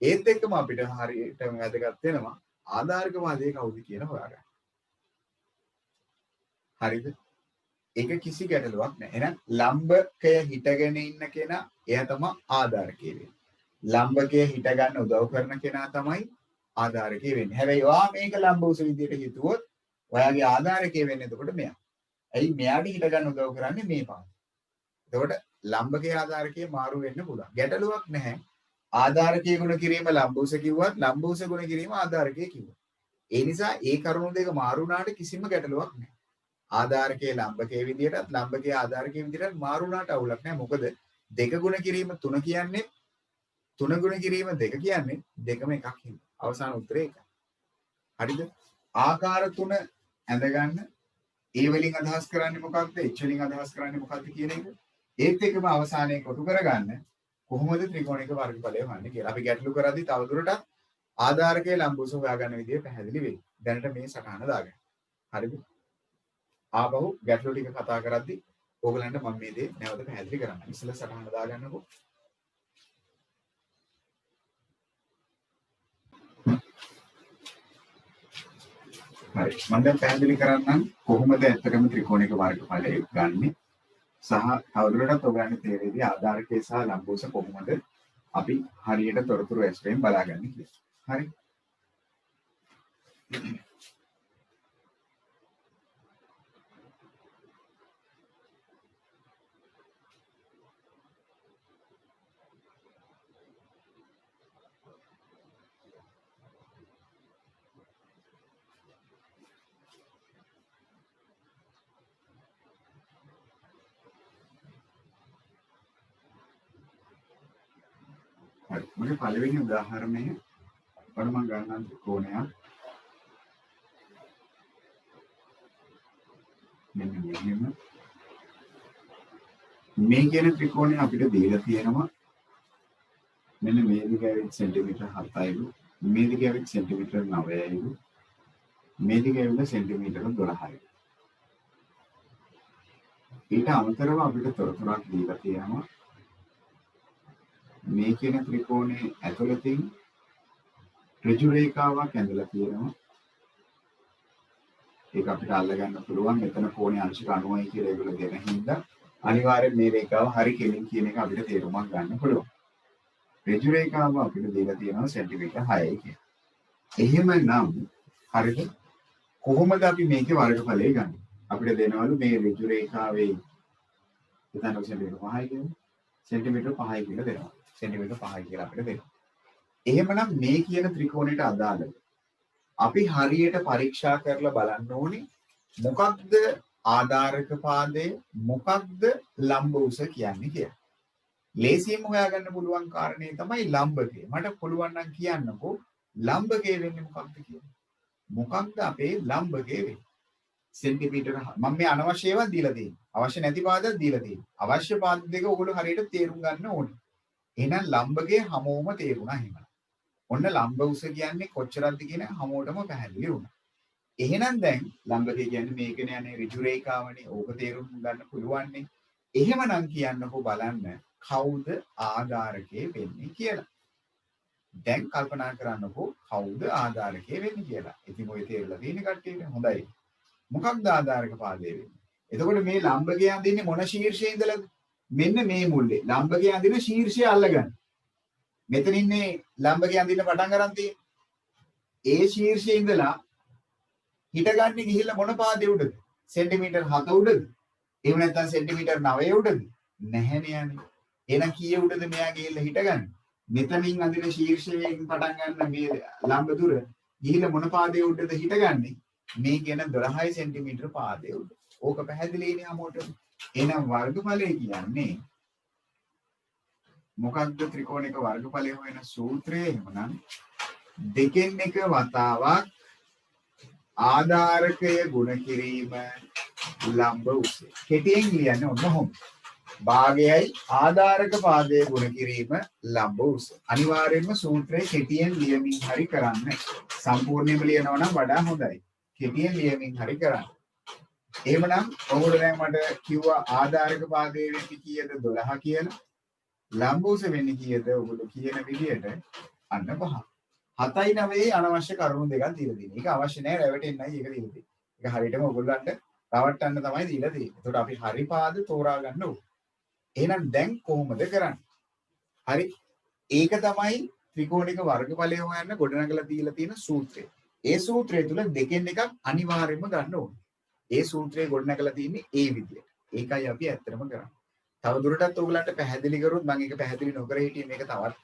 ඒත් එක්කම අපිට හරියටම වැදගත් වෙනවා ආධාරක වාදයේ කවුද කියන හොයාගන්න. හරිද? ඒක කිසි ගැටලුවක් නැහැ. එහෙනම් ලම්බකය හිටගෙන ඉන්න කෙනා එයා තමයි ආධාරකය වෙන්නේ. ලම්බකය හිට ගන්න උදව් කරන කෙනා තමයි ආධාරකය වෙන්නේ. හැබැයි ඔයා මේක ලම්බ උස විදියට හිතුවොත් ඔයාගේ ආධාරකය වෙන්නේ එතකොට මෙයා. ඇයි මෙයාට හිට ගන්න උදව් කරන්නේ මේ පාද. එතකොට ලම්බකයේ ආධාරකයේ මාරු වෙන්න පුළුවන්. ගැටලුවක් නැහැ. ආධාරකයේ ගුණ කිරීම ලම්බ උස කිව්වත් ලම්බ උස ගුණ කිරීම ආධාරකයේ කිව්වා. ඒ නිසා ඒ කරුණු දෙක මාරු වුණාට කිසිම ගැටලුවක් නැහැ. ආධාරකයේ ලම්බකයේ විදියටත් ලම්බකයේ ආධාරකයේ විදියටත් මාරු වුණාට අවුලක් නැහැ. මොකද දෙක ගුණ කිරීම තුන කියන්නේ තුන ගුණ කිරීම දෙක කියන්නේ දෙකම එකක් හින්දා. අවසාන උත්තරේ එකයි. හරිද? ආකාර තුන ඇඳගන්න ඒ වලින් අදහස් කරන්නේ මොකක්ද? H වලින් අදහස් කරන්නේ මොකක්ද කියන එක. ඒත් එක්කම අවසානයේ කොටු කරගන්න කොහොමද ත්‍රිකෝණික වර්ගඵලය හොයන්නේ කියලා. අපි ගැටලු කරද්දී තවදුරටත් ආධාරකයේ ලම්බෝස හොයාගන්න විදිය පැහැදිලි වෙයි. දැනට මේ සටහන දාගන්න. හරිද? ආපහු ගැටලු ටික කතා කරද්දී ඕගලන්ට මම මේ දේ නැවත පැහැදිලි කරන්න. ඉස්සෙල්ලා සටහන දාගන්නකෝ. හරි. මම දැන් පැහැදිලි කරන්නම් කොහොමද ඇත්තටම ත්‍රිකෝණික වර්ගඵලය ගන්නෙ. සහ තවදුරටත් ඔයගලන්ට තේරෙයිදී ආධාරකයේ සහ ලම්බෝස කොහොමද අපි හරියට තොරතුරු ඇස්පෙන් බලාගන්නේ කියලා. හරි. හරි. මගේ පළවෙනි උදාහරණය ඔන්න මම ගන්නම් ත්‍රිකෝණයක්. මෙන්න මෙහෙම. මේ කියන ත්‍රිකෝණය අපිට දීලා තියෙනවා මෙන්න මේ දිග ඇවිත් සෙන්ටිමීටර් 7යිලු, මේ දිග ඇවිත් සෙන්ටිමීටර් 9යිලු, මේ දිග ඇවිත් සෙන්ටිමීටර් 12යිලු. ඊට අමතරව අපිට තොරතුරක් දීලා තියෙනවා මේ කියන ත්‍රිකෝණයේ ඇතුළතින් ඍජු රේඛාවක් ඇඳලා තියෙනවා. ඒක අපිට අල්ලගන්න පුළුවන්. මෙතන කෝණේ අංශක 90යි කියලා ඒගොල්ලෝ දෙන හින්දා අනිවාර්යෙන් මේ රේඛාව හරි කෙලින් කියන එක අපිට තේරුමක් ගන්න පුළුවන්. ඍජු රේඛාව අපිට දීලා තියෙනවා සෙන්ටිමීටර් 6යි කියලා. එහෙමනම් හරිද? කොහොමද අපි මේකේ වර්ගඵලය ගන්නේ? අපිට දෙනවලු මේ ඍජු රේඛාවේ එතන සෙන්ටිමීටර් 5යි කියන්නේ. සෙන්ටිමීටර් 5යි කියලා දෙනවා. සෙන්ටිමීටර් 5යි කියලා අපිට දෙනවා. එහෙමනම් මේ කියන ත්‍රිකෝණයට අදාළව අපි හරියට පරීක්ෂා කරලා බලන්න ඕනේ මොකක්ද ආධාරක පාදය මොකක්ද ලම්බ උස කියන්නේ කියලා. ලේසියෙන් හොයාගන්න පුළුවන් කාරණේ තමයි ලම්බකය. මට පුළුවන් නම් කියන්නකෝ ලම්බකය වෙන්නේ මොකක්ද කියලා. මොකක්ද අපේ ලම්බකය වෙන්නේ? සෙන්ටිමීටර මම මේ අනවශ්‍ය ඒවා දීලා තියෙනවා. අවශ්‍ය නැති පාදයක් දීලා තියෙනවා. අවශ්‍ය පාද දෙක ඔයගොල්ලෝ හරියට තේරුම් ගන්න ඕනේ. එහෙනම් ලම්බකයේ හැමෝම තේරුණා එහෙම. ඔන්න ලම්බ උස කියන්නේ කොච්චරක්ද කියන හැමෝටම පැහැදිලි වුණා. එහෙනම් දැන් ලම්බකය කියන්නේ මේකනේ යන්නේ ඍජු රේඛාවනේ. ඕක තේරුම් ගන්න පුළුවන්නේ. එහෙමනම් කියන්නකෝ බලන්න කවුද ආධාරකයේ වෙන්නේ කියලා. දැන් කල්පනා කරන්නකෝ කවුද ආධාරකයේ වෙන්නේ කියලා. ඉතින් ඔය තේරලා තියෙන කට්ටියට හොඳයි. මොකක්ද ආධාරක පාදය වෙන්නේ? එතකොට මේ ලම්බකය අඳින්නේ මොන ශීර්ෂයේ ඉඳලාද? මෙන්න මේ මුල්ලේ. ලම්බකය අඳින ශීර්ෂය අල්ලගන්න. මෙතන ඉන්නේ ලම්බකය අඳින්න පටන් ගන්න තියෙන්නේ. ඒ ශීර්ෂයේ ඉඳලා හිටගන්නේ ගිහිල්ලා මොන පාදේ උඩද? සෙන්ටිමීටර් 7 උඩද? එහෙම නැත්නම් සෙන්ටිමීටර් 9 උඩද? නැහැනේ යන්නේ. එහෙනම් කීයේ උඩද මෙයා ගිහිල්ලා හිටගන්නේ? මෙතනින් අඳින ශීර්ෂයෙන් පටන් ගන්න මේ ලම්බ දුර ගිහිල්ලා මොන පාදේ උඩද හිටගන්නේ? මේ කියන 12 සෙන්ටිමීටර පාදේ උඩ. ඕක පැහැදිලිනේ හැමෝටම. එහෙනම් වර්ගඵලය කියන්නේ මොකක්ද ත්‍රිකෝණයක වර්ගඵලය හොයන සූත්‍රය? එහෙමනම් දෙකෙන් එක වතාවක් ආධාරකය ගුණ කිරීම ලම්බ උස. කෙටියෙන් ලියන්නේ ඔන්න ඔහොම. භාගයයි ආධාරක පාදයේ ගුණ කිරීම ලම්බ උස. අනිවාර්යයෙන්ම සූත්‍රය කෙටියෙන් ලියමින් හරි කරන්න. සම්පූර්ණයෙන්ම ලියනවා නම් වඩා හොඳයි. කෙටියෙන් ලියමින් හරි කරන්න. එහෙමනම් ඔයගොල්ලෝ දැන් මට කිව්වා ආධාරක පාදයේ වෙන්නේ කීයද 12 කියලා. ලම්බ උස වෙන්නේ කීයද? ඔයගොල්ලෝ කියන විදිහට අන්න 5. 7යි 9යි අනවශ්‍ය කරුණු දෙකක් දීලා තියෙනවා. ඒක අවශ්‍ය නැහැ රැවටෙන්නයි ඒක දීලා තියෙන්නේ. ඒක හරියටම ඔයගොල්ලන්ට රවට්ටන්න තමයි දීලා තියෙන්නේ. ඒකට අපි හරි පාද තෝරා ගන්න ඕනේ. එහෙනම් දැන් කොහොමද කරන්නේ? හරි. ඒක තමයි ත්‍රිකෝණික වර්ගඵලය හොයන්න ගොඩනගලා දීලා තියෙන සූත්‍රය. ඒ සූත්‍රය තුල දෙකෙන් එකක් අනිවාර්යයෙන්ම ගන්න ඕනේ. ඒ සූත්‍රය ගොඩනගලා තියෙන්නේ ඒ විදිහට. ඒකයි අපි ඇත්තටම කරන්නේ. තව දුරටත් ඔයගලන්ට පැහැදිලි කරොත් මම ඒක පැහැදිලි නොකර හිටියේ මේක තවත්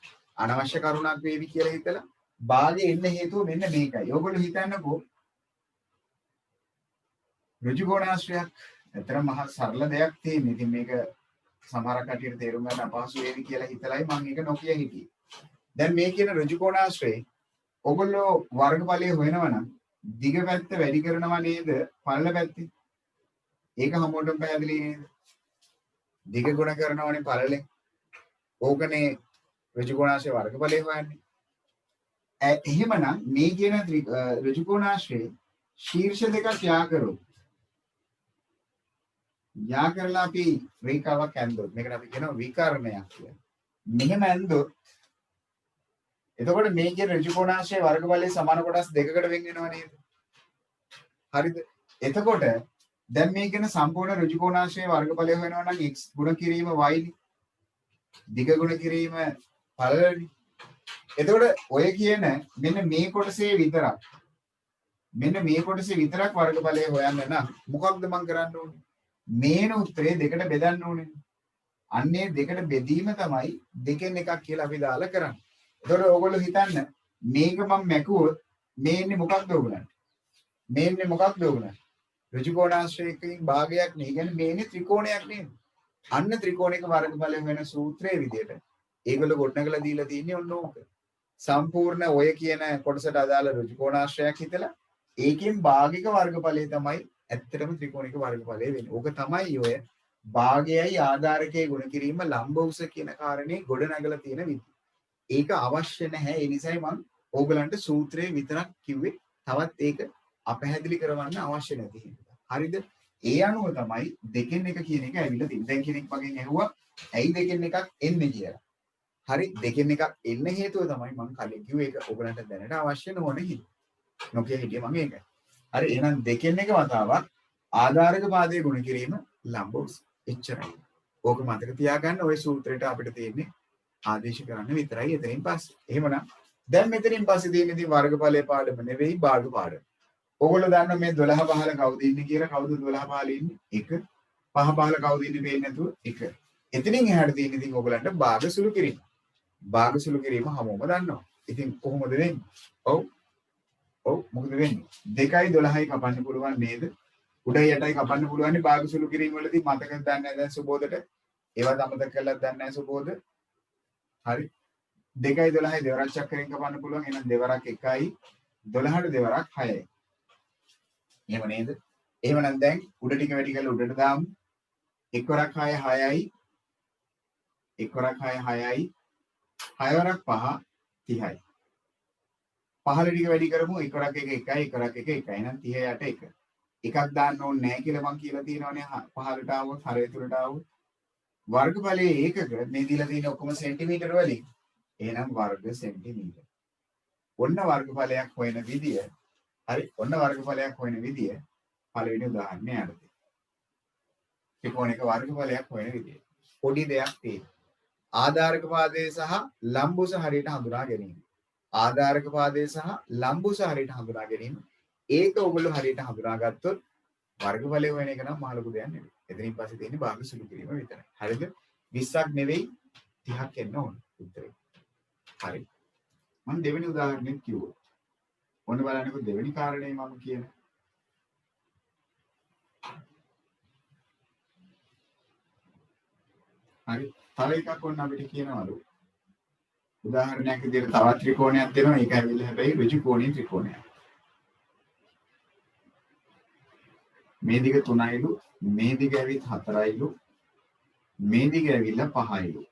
අනවශ්‍ය කරුණක් වේවි කියලා හිතලා භාගයේ එන්න හේතුව මෙන්න මේකයි. ඔයගොල්ලෝ හිතන්නකෝ ඍජු කෝණාශ්‍රයක් ඇත්තටම මහා සරල දෙයක් තියෙන. ඉතින් මේක සමහර කටියට තේරුම් ගන්න අපහසු වේවි කියලා හිතලයි මම ඒක නොකිය හිටියේ. දැන් මේ කියන ඍජු කෝණාශ්‍රයේ ඔයගොල්ලෝ වර්ගඵලය හොයනවා නම් දිග පැත්ත වැඩි කරනවා නේද පළල පැත්තේ? ඒක හැමෝටම පැහැදිලි නේද? දිග ගුණ කරනවනේ පළලෙන්. ඕකනේ ඍජු කෝණාශ්‍රයේ වර්ගඵලය හොයන්නේ. එහෙමනම් මේ කියන ඍජු කෝණාශ්‍රයේ ශීර්ෂ දෙකක් යා කරොත් යා කරලා අපි රේඛාවක් ඇන්දොත් මේකට අපි කියනවා විකර්ණයක් කියලා. මෙහෙම ඇන්දොත් එතකොට මේ කියන ඍජු කෝණාශ්‍රයේ වර්ගඵලයේ සමාන කොටස් දෙකකට වෙන් වෙනවා නේද? හරිද? එතකොට දැන් මේ කියන සම්පූර්ණ ඍජු කෝණාශ්‍රයේ වර්ගඵලය හොයනවා නම් x ගුණ කිරීම y නේ. දිග ගුණ කිරීම පළලනේ. එතකොට ඔය කියන මෙන්න මේ කොටසේ විතරක් වර්ගඵලය හොයන්න නම් මොකක්ද මම කරන්න ඕනේ? මේන උත්තරේ දෙකට බෙදන්න ඕනේ. අන්නේ දෙකට බෙදීම තමයි දෙකෙන් එකක් කියලා අපි දාලා කරන්නේ. එතකොට ඕගොල්ලෝ හිතන්න මේක මම මැකුවොත් මේන්නේ මොකක්ද ඕගලන්ට? මේන්නේ මොකක්ද ඕගලන්ට? ඍජු කෝණාශ්‍රයකින් භාගයක් නේ. කියන්නේ මේන්නේ ත්‍රිකෝණයක් නේද? අන්න ත්‍රිකෝණයක වර්ගඵලය වෙන සූත්‍රයේ විදිහට ඒගොල්ලෝ ගොඩනගලා දීලා තියෙන්නේ ඔන්න ඕක. සම්පූර්ණ ඔය කියන කොටසට අදාළ ඍජු කෝණාශ්‍රයක් හිතලා ඒකෙන් භාගික වර්ගඵලය තමයි ඇත්තටම ත්‍රිකෝණික වර්ගඵලය වෙන්නේ. ඕක තමයි ඔය භාගයයි ආධාරකයේ ගුණ කිරීම ලම්බ උස කියන කාරණේ ගොඩනගලා තියෙන විදිහ. ඒක අවශ්‍ය නැහැ. ඒ නිසායි මම ඕගලන්ට සූත්‍රයේ විතරක් කිව්වේ. තවත් ඒක අපැහැදිලි කරවන්න අවශ්‍ය නැති හින්දා. හරිද? ඒ අනුව තමයි දෙකෙන් එක කියන එක ඇවිල්ලා තියෙන්නේ. දැන් කෙනෙක් මගෙන් ඇහුවා ඇයි දෙකෙන් එකක් එන්නේ කියලා. හරි දෙකෙන් එකක් එන්න හේතුව තමයි මම කලින් කිව්වේ ඒක ඔයගලන්ට දැනට අවශ්‍ය නොවන හින්දා. නොකිය හිටියේ මම ඒකයි. හරි එහෙනම් දෙකෙන් එක වතාවක් ආධාරක පාදයේ ගුණ කිරීම ලම්බ උස. එච්චරයි. ඕක මතක තියාගන්න ওই සූත්‍රයට අපිට තියෙන්නේ ආදේශ කරන්න විතරයි එතනින් පස්සේ. එහෙමනම් දැන් මෙතනින් පස්සේ තියෙන ඉතින් වර්ගඵලයේ පාඩම නෙවෙයි භාග පාඩම. ඕගොල්ලෝ දන්නවා මේ 12 15 කවුද ඉන්නේ කියලා? කවුද 12 15 ඉන්නේ? 1. 5 15 කවුද ඉන්නේ පේන්නේ නැතුව? 1. එතනින් එහාට තියෙන ඉතින් ඕගලන්ට භාග සුළු කිරීම. භාග සුළු කිරීම හැමෝම දන්නවා. ඉතින් කොහොමද වෙන්නේ? ඔව්. ඔව් මොකද වෙන්නේ? 2යි 12යි කපන්න පුළුවන් නේද? උඩයි යටයි කපන්න පුළුවන් භාග සුළු කිරීම වලදී මතකද දන්නේ නැහැ දැන් සුබෝධට? ඒවත් අමතක කරලා දන්නේ නැහැ සුබෝධ? හරි. 2යි 12යි දෙවරක් චක්‍රයෙන් කපන්න පුළුවන්. එහෙනම් දෙවරක් 1යි 12ට දෙවරක් 6යි. එහෙම නේද? එහෙමනම් දැන් උඩ ටික වැඩි කරලා උඩට දාමු. 1 වරක් 6 6යි. 1 වරක් 6 6යි. 6 වරක් 5 30යි. පහළ ටික වැඩි කරමු. 1 වරක් 1 1යි. 1 වරක් 1 1යි. එහෙනම් 30 යට 1. එකක් දාන්න ඕනේ නැහැ කියලා මම කියලා තියෙනවානේ. පහළට ආවොත් හරය තුලට ආවොත් වර්ගඵලයේ ඒකක මේ දීලා තියෙන ඔක්කොම සෙන්ටිමීටර වලින්. එහෙනම් වර්ග සෙන්ටිමීටර. ඔන්න වර්ගඵලයක් හොයන විදිය. හරි. ඔන්න වර්ගඵලයක් හොයන විදිය. පළවෙනි උදාහරණය යටතේ. ත්‍රිකෝණයක වර්ගඵලයක් හොයන විදිය. පොඩි දෙයක් තියෙනවා. ආධාරක පාදයේ සහ ලම්බුස හරියට හඳුනා ගැනීම. ආධාරක පාදයේ සහ ලම්බුස හරියට හඳුනා ගැනීම. ඒක ඔයගොල්ලෝ හරියට හඳුනාගත්තොත් වර්ගඵලය වෙන එක නම් මහ ලොකු දෙයක් නෙවෙයි. එතනින් පස්සේ තියෙන්නේ භාග සුළු කිරීම විතරයි. හරිද? 20ක් නෙවෙයි 30ක් එන්න ඕන උත්තරේ. හරි. මම දෙවෙනි උදාහරණයක් කිව්වා. ඔන්න බලන්නකො දෙවෙනි කාරණේ මම කියන. හරි. තව එකක් ඔන්න අපිට කියනවලු. උදාහරණයක් විදිහට තවත් ත්‍රිකෝණයක් දෙනවා. ඒක ඇවිල්ලා හැබැයි ඍජු කෝණීය ත්‍රිකෝණයක්. මේ දිග 3යිලු, මේ දිග ඇවිත් 4යිලු, මේ දිග ඇවිල්ලා 5යිලු.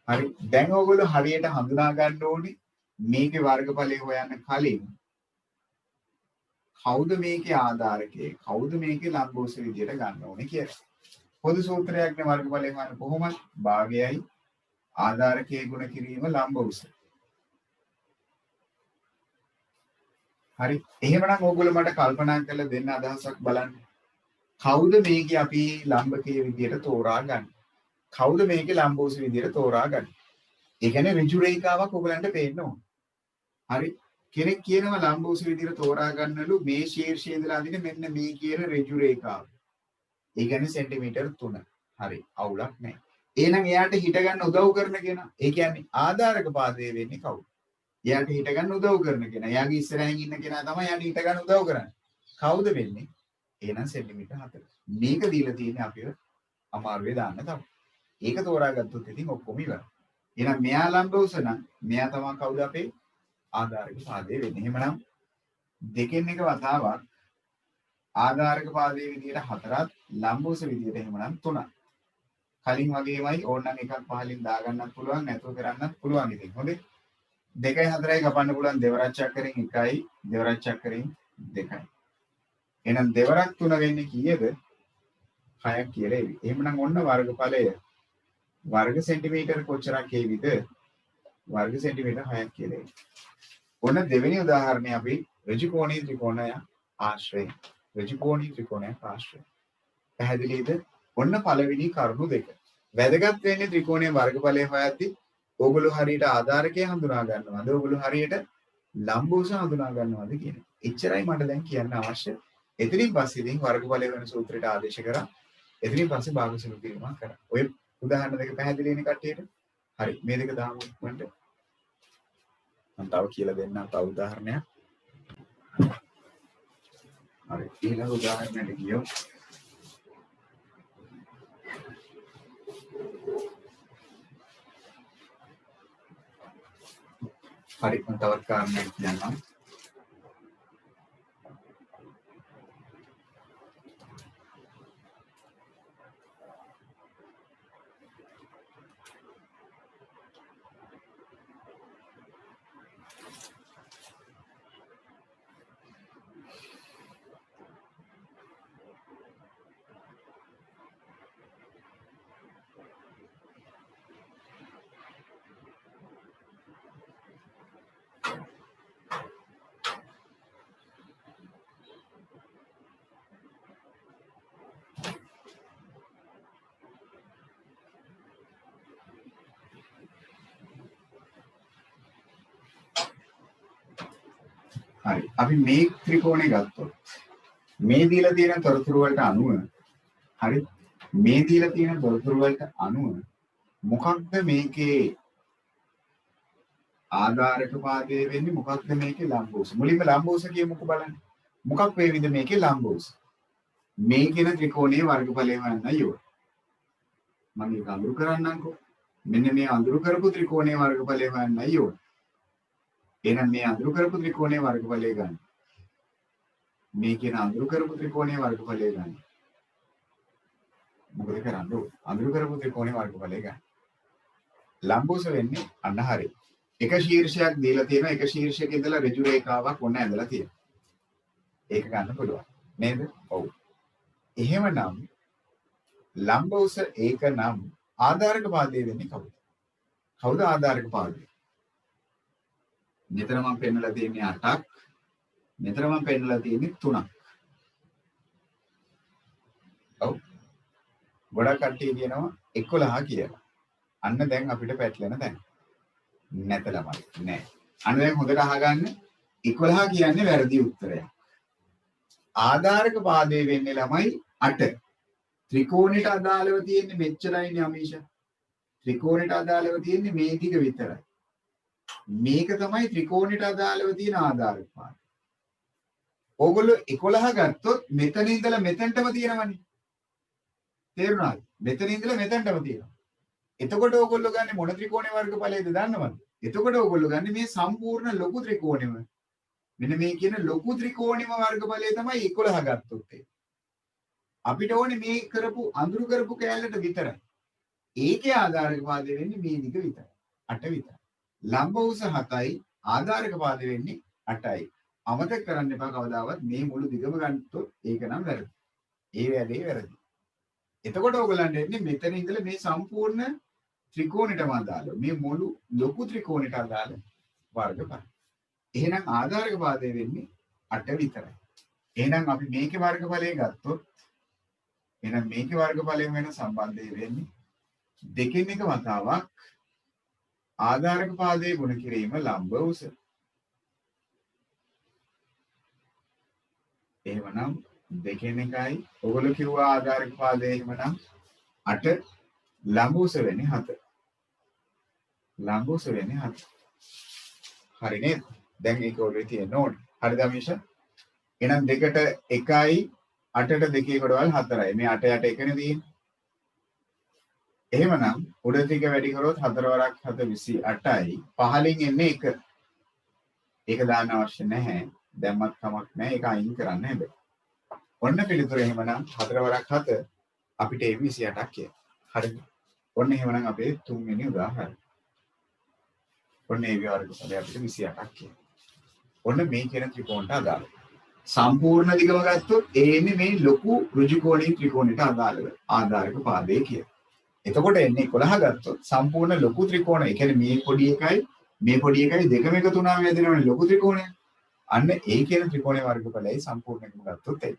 හරි. දැන් ඕගොල්ලෝ හරියට හඳුනා ගන්න ඕනේ මේකේ වර්ගඵලය හොයන්න කලින් කවුද මේකේ ආධාරකයේ, කවුද මේකේ ලම්බෝස විදියට ගන්න ඕනේ කියලා. පොදු සූත්‍රයක් නේ වර්ගඵලය හොයන්න කොහොමද? භාගයයි ආධාරකයේ ගුණ කිරීම ලම්බෝස. හරි. එහෙමනම් ඕගොල්ලෝ මට කල්පනා කරලා දෙන්න අදහසක් බලන්න. කවුද මේකේ අපි ලම්බකයේ විදියට තෝරා ගන්න? කවුද මේකේ ලම්බෝස විදියට තෝරා ගන්න? ඒ කියන්නේ ඍජු රේඛාවක් ඔයගලන්ට පේන්න ඕන. හරි. කෙනෙක් කියනවා ලම්බෝස විදියට තෝරා ගන්නලු මේ ශීර්ෂයේ ඉඳලා අදින මෙන්න මේ කියන ඍජු රේඛාව. ඒ කියන්නේ සෙන්ටිමීටර් 3. හරි. අවුලක් නැහැ. එහෙනම් එයාට හිට ගන්න උදව් කරන කෙනා. ඒ කියන්නේ ආධාරක පාදයේ වෙන්නේ කවුද? එයාට හිට ගන්න උදව් කරන කෙනා. එයාගේ ඉස්සරහින් ඉන්න කෙනා තමයි එයාට හිට ගන්න උදව් කරන්නේ. කවුද වෙන්නේ? එහෙනම් සෙන්ටිමීටර් 4. මේක දීලා තියෙන්නේ අපිව අමාරුවේ දාන්න තමයි. ඒක තෝරාගත්තොත් ඉතින් ඔක්කොම ඉවරයි. එහෙනම් මෙයා ලම්බ උස නම් මෙයා තමයි කවුද අපේ ආධාරක පාදයේ වෙන්නේ. එහෙමනම් දෙකෙන් එක වතාවක් ආධාරක පාදයේ විදියට 4ක් ලම්බ උස විදියට එහෙමනම් 3ක්. කලින් වගේමයි ඕනනම් එකක් පහලින් දාගන්නත් පුළුවන් නැතුව කරන්නත් පුළුවන් ඉතින්. හොඳේ. 2යි 4යි කපන්න පුළුවන් දෙවරක් චක්‍රයෙන් 1යි දෙවරක් චක්‍රයෙන් 2යි. එහෙනම් දෙවරක් 3 වෙන්නේ කීයද? 6ක් කියලා එවි. එහෙමනම් ඔන්න වර්ගඵලය වර්ග සෙන්ටිමීටර කොච්චරක් එවිද? වර්ග සෙන්ටිමීටර 6ක් කියලා එවි. ඔන්න දෙවෙනි උදාහරණය අපි ඍජු කෝණීය ත්‍රිකෝණය ආශ්‍රයෙන් ඍජුකෝණී ත්‍රිකෝණයක් ආශ්‍රය. පැහැදිලිද? ඔන්න පළවෙනි කරුණු දෙක. වැදගත් වෙන්නේ ත්‍රිකෝණයේ වර්ගඵලය හොයද්දී ඕගොල්ලෝ හරියට ආධාරකය හඳුනා ගන්නවද? ඕගොල්ලෝ හරියට ලම්බෝස හඳුනා ගන්නවද කියන එක. එච්චරයි මට දැන් කියන්න අවශ්‍ය. එතනින් පස්සේ ඉතින් වර්ගඵලය වෙන සූත්‍රයට ආදේශ කරා. එතනින් පස්සේ භාග සුළු කිරීමක් කරා. ඔය උදාහරණ දෙක පැහැදිලි වෙන කට්ටියට. හරි. මේ දෙක දාමු ඉක්මනට. මම තව කියලා දෙන්නම් තව උදාහරණයක්. හරි. ඊළඟ උදාහරණයට ගියොත් හරි. මම තවත් කාරණයක් කියන්නම්. හරි. අපි මේ ත්‍රිකෝණය ගත්තොත් මේ දීලා තියෙන තොරතුරු වලට අනුව හරි මේ දීලා තියෙන තොරතුරු වලට අනුව මොකක්ද මේකේ ආධාරක පාදය වෙන්නේ මොකක්ද මේකේ ලම්බෝස මුලින්ම ලම්බෝස කියමුකෝ බලන්න මොකක් වේවිද මේකේ ලම්බෝස මේ කියන ත්‍රිකෝණයේ වර්ගඵලය හොයන්නයි ඕන මම ඒක අඳුරු කරන්නම්කෝ මෙන්න මේ අඳුරු කරපු ත්‍රිකෝණයේ වර්ගඵලය හොයන්නයි ඕන එහෙනම් මේ අඳුරු කරපු ත්‍රිකෝණයේ වර්ගඵලය ගන්න මේ කියන අඳුරු කරපු ත්‍රිකෝණයේ වර්ගඵලය ගන්න මොකද කරන්නේ අඳුරු කරපු ත්‍රිකෝණයේ වර්ගඵලය ගන්න ලම්බෝස වෙන්නේ අන්න හරිය එක ශීර්ෂයක් දීලා තියෙනවා එක ශීර්ෂයක ඉඳලා ඍජු රේඛාවක් ඔන්න ඇඳලා තියෙනවා. ඒක ගන්න පුළුවන්. නේද? ඔව්. එහෙමනම් ලම්බෝස ඒක නම් ආධාරක පාදය වෙන්නේ කවුද? කවුද ආධාරක පාදය? මෙතන මම පෙන්නලා තියෙන්නේ 8ක්. මෙතන මම පෙන්නලා තියෙන්නේ 3ක්. ඔව්. ගොඩක් කට්ටිය කියනවා 11 කියලා. අන්න දැන් අපිට පැටලෙන තැන. නැත ළමයි නෑ අන්න දැන් හොඳට අහගන්න 11 කියන්නේ වැරදි උත්තරයක් ආධාරක පාදේ වෙන්නේ ළමයි 8 ත්‍රිකෝණයට අදාළව තියෙන්නේ මෙච්චරයිනේ අමීෂා ත්‍රිකෝණයට අදාළව තියෙන්නේ මේ ටික විතරයි මේක තමයි ත්‍රිකෝණයට අදාළව තියෙන ආධාරක පාද ඕගොල්ලෝ 11 ගත්තොත් මෙතන ඉඳලා මෙතනටම තියෙනවනේ තේරුණාද මෙතන ඉඳලා මෙතනටම තියෙනවා එතකොට ඕගොල්ලෝ ගන්නේ මොන ත්‍රිකෝණේ වර්ගඵලයේද දන්නවද? එතකොට ඕගොල්ලෝ ගන්නේ මේ සම්පූර්ණ ලොකු ත්‍රිකෝණෙම. මෙන්න මේ කියන ලොකු ත්‍රිකෝණෙම වර්ගඵලය තමයි 11 ගත්තොත් ඒ. අපිට ඕනේ මේ කරපු අඳුරු කරපු කෑල්ලට විතරයි. ඒකේ ආධාරක පාදය වෙන්නේ මේ දිග විතරයි. 8 විතරයි. ලම්බ උස 7යි ආධාරක පාදය වෙන්නේ 8යි. අමතක කරන්න එපා කවදාවත් මේ මුළු දිගම ගන්නතොත් ඒක නම් වැරදි. ඒ වැඩේ වැරදි. එතකොට ඕගලන්ට එන්නේ මෙතන ඉඳලා මේ සම්පූර්ණ ත්‍රිකෝණයටම අදාළ මේ මුළු ලොකු ත්‍රිකෝණයට අදාළ වර්ගඵල. එහෙනම් ආධාරක පාදය වෙන්නේ 8 විතරයි. එහෙනම් අපි මේකේ වර්ගඵලය ගත්තොත් එහෙනම් මේකේ වර්ගඵලයෙන් වෙන සම්බන්ධය වෙන්නේ දෙකෙන් එක වතාවක් ආධාරක පාදයේ ගුණ කිරීම ලම්බ උස. එහෙමනම් දෙකෙන් එකයි ඔයගොල්ලෝ කිව්වා ආධාරක පාදයේ එහෙමනම් 8 ලම්බ උස වෙන්නේ 7. ලම්බ උස වෙන්නේ 7. හරි නේද? දැන් ඒක ඔළුවේ තියෙන්න ඕනේ. හරිද අමීෂා? එහෙනම් 2ට 1යි 8ට 2 කොටවල් 4යි. මේ 8 යට 1නේ තියෙන්නේ. එහෙමනම් උඩ ටික වැඩි කරොත් 4 වරක් 7 28යි. පහලින් එන්නේ 1. ඒක දාන්න අවශ්‍ය නැහැ. දැම්මත් කමක් නැහැ. ඒක අයින් කරන්න හැබැයි. ඔන්න පිළිතුර එහෙමනම් 4 වරක් 7 අපිට 28ක් කියයි. හරිද? ඔන්න එහෙමනම් අපේ තුන්වෙනි උදාහරණය. ඔන්න ඒ වර්ගඵලය අපිට 28ක් කියයි. ඔන්න මේ කියන ත්‍රිකෝණයට අදාළව. සම්පූර්ණ දිගම ගත්තොත් ඒ එන්නේ මේ ලොකු ඍජුකෝණී ත්‍රිකෝණයට අදාළව ආධාරක පාදයේ කියලා. එතකොට එන්නේ 11 ගත්තොත් සම්පූර්ණ ලොකු ත්‍රිකෝණ. ඒ කියන්නේ මේ පොඩි එකයි මේ පොඩි එකයි දෙකම එකතු වුණාම හැදෙනවනේ ලොකු ත්‍රිකෝණය. අන්න ඒ කියන ත්‍රිකෝණයේ වර්ගඵලයයි සම්පූර්ණ එකම ගත්තොත් එයි.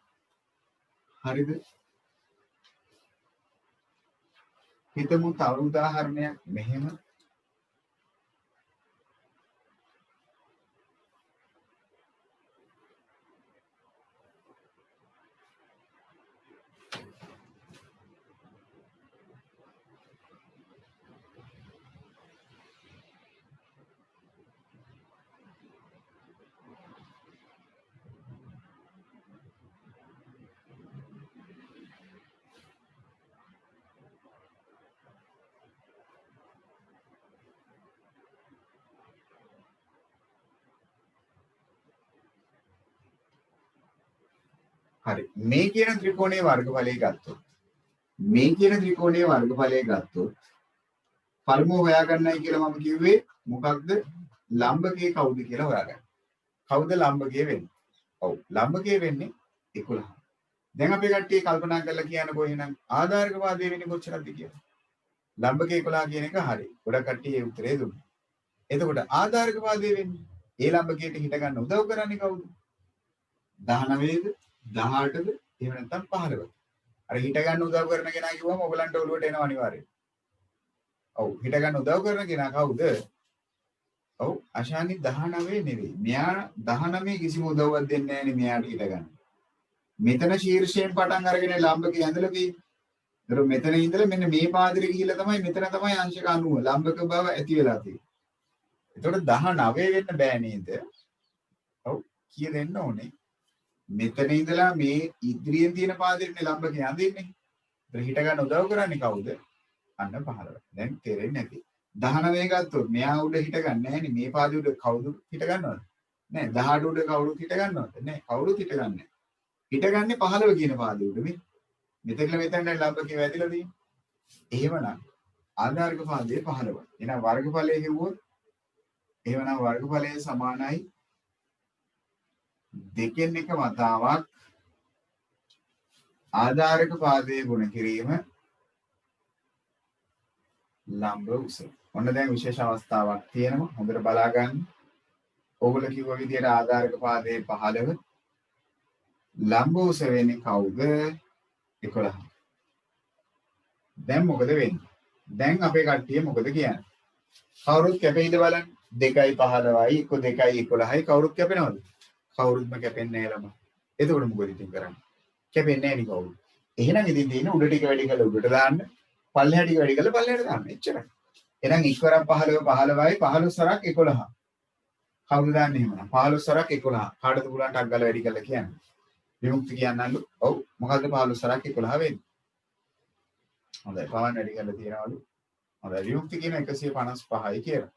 හරිද? හිතමු තව උදාහරණයක් මෙහෙම. හරි. මේ කියන ත්‍රිකෝණයේ වර්ගඵලය ගත්තොත් මේ කියන ත්‍රිකෝණයේ වර්ගඵලය ගත්තොත් පළමුව හොයාගන්නයි කියලා මම කිව්වේ මොකක්ද? ලම්බකයේ කවුද කියලා හොයාගන්න. කවුද ලම්බකයේ වෙන්නේ? ඔව් ලම්බකයේ වෙන්නේ 11. දැන් අපි කට්ටිය කල්පනා කරලා කියනකො එහෙනම් ආධාරක වාදයේ වෙන්නේ කොච්චරද කියලා. ලම්බකයේ 11 කියන එක හරි. ගොඩක් කට්ටිය ඒ උත්තරේ දුන්නා. එතකොට ආධාරක වාදයේ වෙන්නේ ඒ ලම්බකයට හිට ගන්න උදව් කරන්නේ කවුද? 19ද 18ද එහෙම නැත්නම් 15ද. අර හිට ගන්න උදව් කරන කෙනා කිව්වම ඔයගලන්ට ඔළුවට එනවා අනිවාර්යයෙන්. ඔව් හිට ගන්න උදව් කරන කෙනා කවුද? ඔව් අශානි 19 නෙවෙයි. මෙයා 19 කිසිම උදව්වක් දෙන්නේ නැහැ නේ මෙයාට හිට ගන්න. මෙතන ශීර්ෂයෙන් පටන් අරගෙන ලම්බකේ ඇඳලා තියෙන්නේ. ඒතර මෙතන ඉඳලා මෙන්න මේ පාදෙට ගිහිල්ලා තමයි මෙතන තමයි අංශක 90 ලම්බක බව ඇති වෙලා තියෙන්නේ. එතකොට 19 වෙන්න බෑ නේද? ඔව් කිය දෙන්න ඕනේ. මෙතන ඉඳලා මේ ඉදිරියෙන් තියෙන පාදෙන්නේ ලම්බකේ අඳින්නේ. ඒතර හිට ගන්න උදව් කරන්නේ කවුද? අන්න 15. දැන් තේරෙන්නේ නැති. 19 ගත්තොත් මෙයා උඩ හිට ගන්න නැහැ නේ. මේ පාදේ උඩ කවුද හිට ගන්නවද? නෑ. 18 උඩ කවුරුත් හිට ගන්නවද? නෑ. කවුරුත් හිට ගන්නෑ. හිට ගන්නේ 15 කියන පාදේ උඩ මේ. මෙතන මෙතන ලම්බකේ වැදිලා තියෙන්නේ. එහෙමනම් ආධාරක පාදයේ 15. එහෙනම් වර්ගඵලයේ හෙව්වොත් එහෙමනම් වර්ගඵලයේ සමානයි දෙකෙන් එක වතාවක් ආධාරක පාදයේ ගුණ කිරීම ලම්බ උස. ඔන්න දැන් විශේෂ අවස්ථාවක් තියෙනවා. හොඳට බලා ගන්න. ඕගොල්ලෝ කිව්ව විදිහට ආධාරක පාදයේ 15 ලම්බ උස වෙන්නේ කවුද? 11. දැන් මොකද වෙන්නේ? දැන් අපේ කට්ටිය මොකද කියන්නේ? කවුරුත් කැපෙයිද බලන්න. 2යි 15යි 1 2යි 11යි කවුරුත් කැපෙනවද? කවුරුත්ම කැපෙන්නේ නැහැ ළම. එතකොට මොකද ඉතින් කරන්නේ? කැපෙන්නේ නැහැ නේ කවුරු. එහෙනම් ඉතින් තියෙන උඩ ටික වැඩි කරලා උඩට දාන්න. පල්ලෙහා ටික වැඩි කරලා පල්ලෙහාට දාන්න. එච්චරයි. එහෙනම් ඉක්වරක් 15 15යි 15 සරක් 11. කවුද දාන්නේ එහෙමනම්? 15 සරක් 11. කාටද පුළුවන් ටක් ගාලා වැඩි කරලා කියන්න? විමුක්ති කියන්නලු. ඔව් මොකද්ද 15 සරක් 11 වෙන්නේ? හොඳයි. පවන් වැඩි කරලා තියනවලු. හොඳයි. විමුක්ති කියන 155යි කියලා.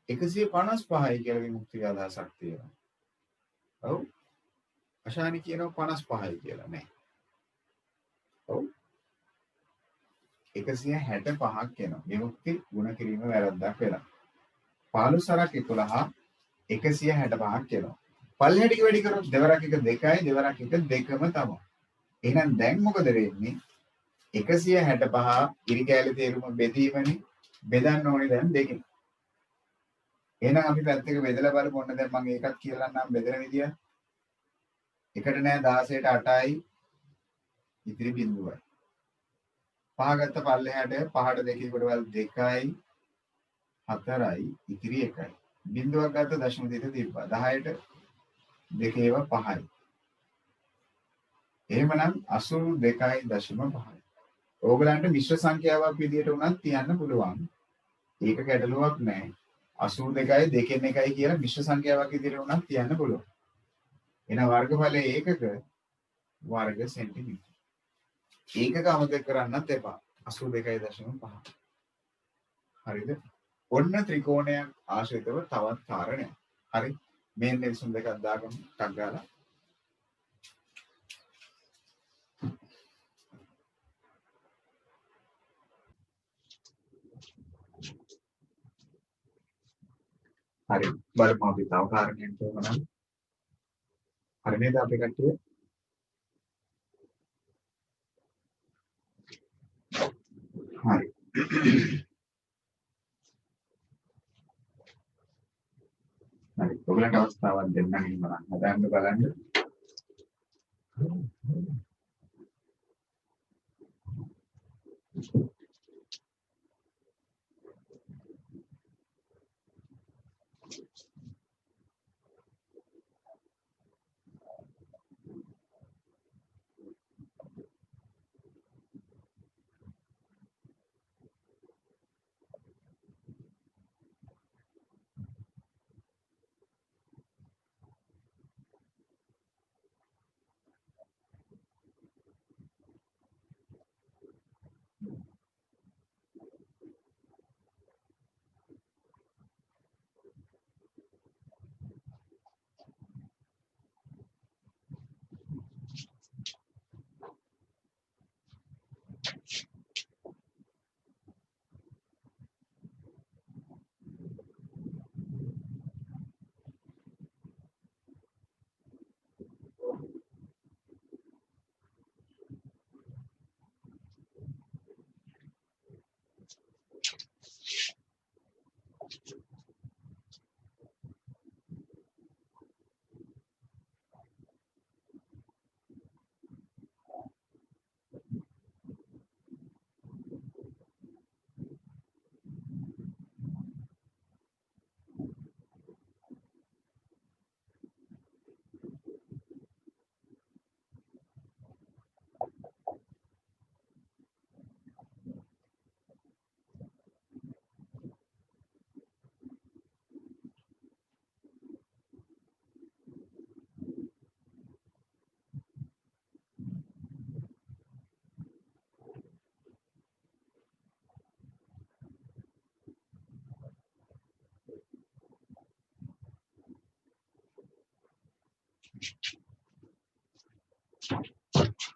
155යි කියලා විමුක්තිය අදහසක් තියෙනවා. ඔව්. අශානි කියනවා 55යි කියලා නෑ. ඔව්. 165ක් එනවා. විමුක්ති ගුණ කිරීම වැරද්දක් වෙලා. 15 සරක් 11 165ක් එනවා. පල්ලෙහාට ටික වැඩි කරොත් දෙවරක් 1 2යි දෙවරක් 1 2ම තමයි. එහෙනම් දැන් මොකද වෙන්නේ? 165 ඉරි කැලේ තේරුම බෙදීමනේ. බෙදන්න ඕනේ දැන් දෙකෙන්. එහෙනම් අපි පැත්තක බෙදලා බලමු. ඔන්න දැන් මම ඒකත් කියලා නම් බෙදෙන විදිය. එකට නෑ 16ට 8යි ඉතිරි බිඳුවයි. පහ ගත්ත පල්ලෙහාට 5ට 2 කොටවල් 2යි 4යි ඉතිරි 1යි. බිඳුවක් ගත්ත දශම දෙක තිබ්බා. 10ට 2 ඒවා 5යි. එහෙමනම් 82.5යි. ඕගලන්ට මිශ්‍ර සංඛ්‍යාවක් විදියට උනත් තියන්න පුළුවන්. ඒක ගැටලුවක් නෑ. 82යි දෙකෙන් එකයි කියලා මිශ්‍ර සංඛ්‍යාවක් විදියට උනත් තියන්න පුළුවන්. එන වර්ගඵලයේ ඒකක වර්ග සෙන්ටිමීටර. ඒකක අමතක කරන්නත් එපා. 82.5. හරිද? ඔන්න ත්‍රිකෝණයක් ආශ්‍රිතව තවත් කාරණයක්. හරි. මේන් විසුම් දෙකක් දාගමු. ටක් ගාලා. හරි. බලමු අපි තව කාරණයක් තෝරනවා. හරි නේද අපි කට්ටිය? හරි. හරි. ඔයගලන්ට අවස්ථාවක් දෙන්නම් බලන්න. හදන්න බලන්න.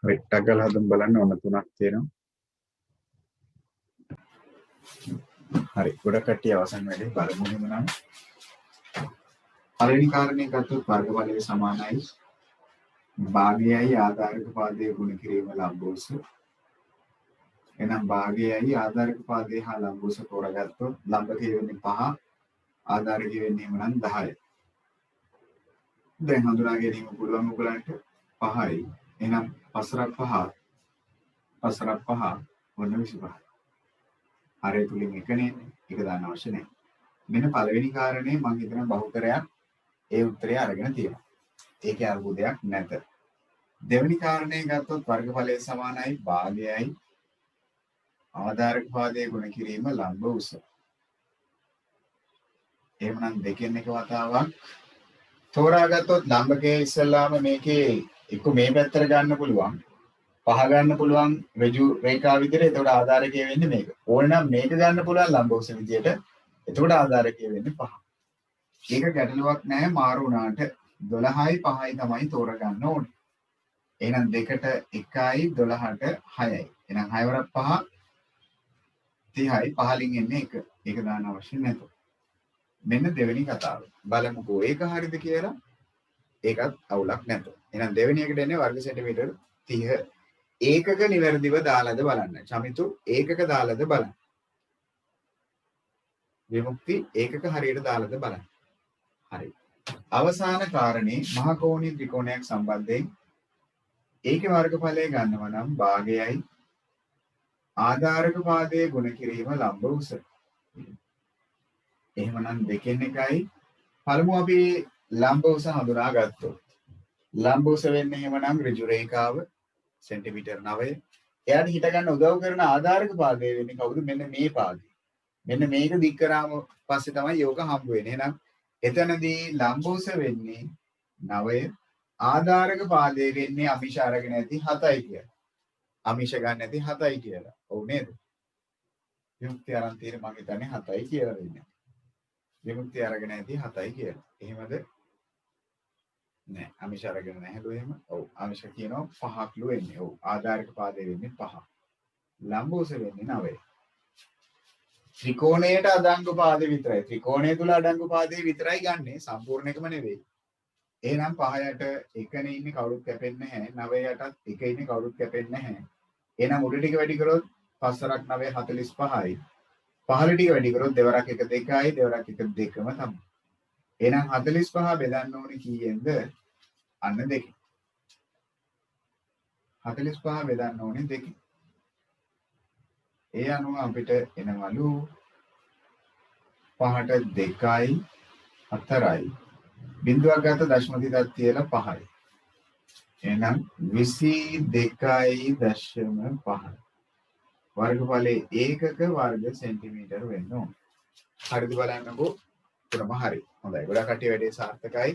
හරි ටක් ගාලා හදමු බලන්න ඕන තුනක් තියෙනවා. හරි ගොඩක් කට්ටිය අවසන් වෙලේ බලමු එහෙනම්. පළවෙනි කාරණේ ගත්තොත් වර්ගඵලය සමානයි භාගයයි ආධාරක පාදයේ ගුණ කිරීම ලම්බෝස. එහෙනම් භාගයයි ආධාරක පාදයේ හා ලම්බෝස තෝරාගත්තොත් ලම්බකය වෙන්නේ 5 ආධාරකය වෙන්නේ එහෙනම් 10. දැන් හඳුනා ගැනීම පුළුවන් ඔයගලන්ට 5යි. එහෙනම් 5 වන 25. හරය තුලින් එකනේ එක දාන්න අවශ්‍ය නැහැ. මෙන්න පළවෙනි කාරණේ මම හිතන බහුතරයක් ඒ උත්තරය අරගෙන තියෙනවා. ඒකේ අරුබුදයක් නැත. දෙවෙනි කාරණේ ගත්තොත් වර්ගඵලය සමානයි භාගයයි ආධාරක පාදයේ ගුණ කිරීම ලම්බ උස. එහෙමනම් දෙකෙන් එක වතාවක් තෝරාගත්තොත් ලම්බකයේ ඉස්සල්ලාම මේකේ එක්ක මේ පැත්තට ගන්න පුළුවන්. පහ ගන්න පුළුවන් ඍජු රේඛාව විදිහට. එතකොට ආධාරකය වෙන්නේ මේක. ඕනනම් මේක ගන්න පුළුවන් ලම්බ උස විදිහට. එතකොට ආධාරකය වෙන්නේ 5. ඒක ගැටලුවක් නැහැ මාරු වුණාට 12යි 5යි තමයි තෝරගන්න ඕනේ. එහෙනම් 2ට 1යි 12ට 6යි. එහෙනම් 6 වරක් 5 30යි 15න් එන්නේ 1. ඒක දාන්න අවශ්‍ය නැත. මෙන්න දෙවෙනි කතාව. බලමුකෝ ඒක හරියද කියලා. ඒකත් අවුලක් නැත. එහෙනම් දෙවෙනි එකට එන්නේ වර්ග සෙන්ටිමීටර් 30. ඒකක නිවැරදිව දාලාද බලන්න. චමිතු ඒකක දාලාද බලන්න. විමුක්ති ඒකක හරියට දාලාද බලන්න. හරි. අවසාන කාරණේ මහ කෝණී ත්‍රිකෝණයක් සම්බන්ධයෙන් ඒකේ වර්ගඵලය ගන්නවා නම් භාගයයි ආධාරක පාදයේ ගුණ කිරීම ලම්බ උස. එහෙමනම් දෙකෙන් එකයි. පළමු අපි ලම්බ උස හඳුනා ගත්තොත්. ලම්බ උස වෙන්නේ එහෙමනම් ඍජු රේඛාව සෙන්ටිමීටර් 9. එයාට හිත ගන්න උදව් කරන ආධාරක පාදය වෙන්නේ කවුද? මෙන්න මේ පාදය. මෙන්න මේක දික් කරාම පස්සේ තමයි යෝග හම්බ වෙන්නේ. එහෙනම් එතනදී ලම්බ උස වෙන්නේ 9. ආධාරක පාදයේ වෙන්නේ අමිෂ අරගෙන ඇති 7යි කියලා. අමිෂ ගන්න ඇති 7යි කියලා. ඔව් නේද? විමුක්ති අරන් තියෙන මම හිතන්නේ 7යි කියලා වෙන්නේ. විමුක්ති අරගෙන ඇති 7යි කියලා. එහෙමද? නෑ. අමිෂ අරගෙන නැහැලු එහෙම. ඔව්. අමිෂ කියනවා 5ක්ලු වෙන්නේ. ඔව්. ආධාරක පාදයේ වෙන්නේ 5. ලම්බ උස වෙන්නේ 9. ත්‍රිකෝණයට අඩංගු පාදේ විතරයි. ත්‍රිකෝණය තුල අඩංගු පාදේ විතරයි ගන්නෙ. සම්පූර්ණ එකම නෙවෙයි. එහෙනම් 5යට 1නේ ඉන්නේ කවුරුත් කැපෙන්නේ නැහැ. 9යටත් 1 ඉන්නේ කවුරුත් කැපෙන්නේ නැහැ. එහෙනම් උඩ ටික වැඩි කරොත් 5 9 45යි. පහළ ටික වැඩි කරොත් දෙවරක් 1 2යි දෙවරක් 1 2ම තමයි. එහෙනම් 45 බෙදන්න ඕනේ කීයෙන්ද? අන්න 2. 45 බෙදන්න ඕනේ 2. ඒ අනුව අපිට එනවලු 5ට 2යි 4යි බිඳුවක් ගත දශම තිතක් තියලා 5යි. එහෙනම් 22.5 වර්ගඵලයේ ඒකක වර්ග සෙන්ටිමීටර වෙන්න ඕන. හරිද බලන්නකෝ. පුරම හරි. හොඳයි. ගොඩක් කට්ටිය වැඩේ සාර්ථකයි.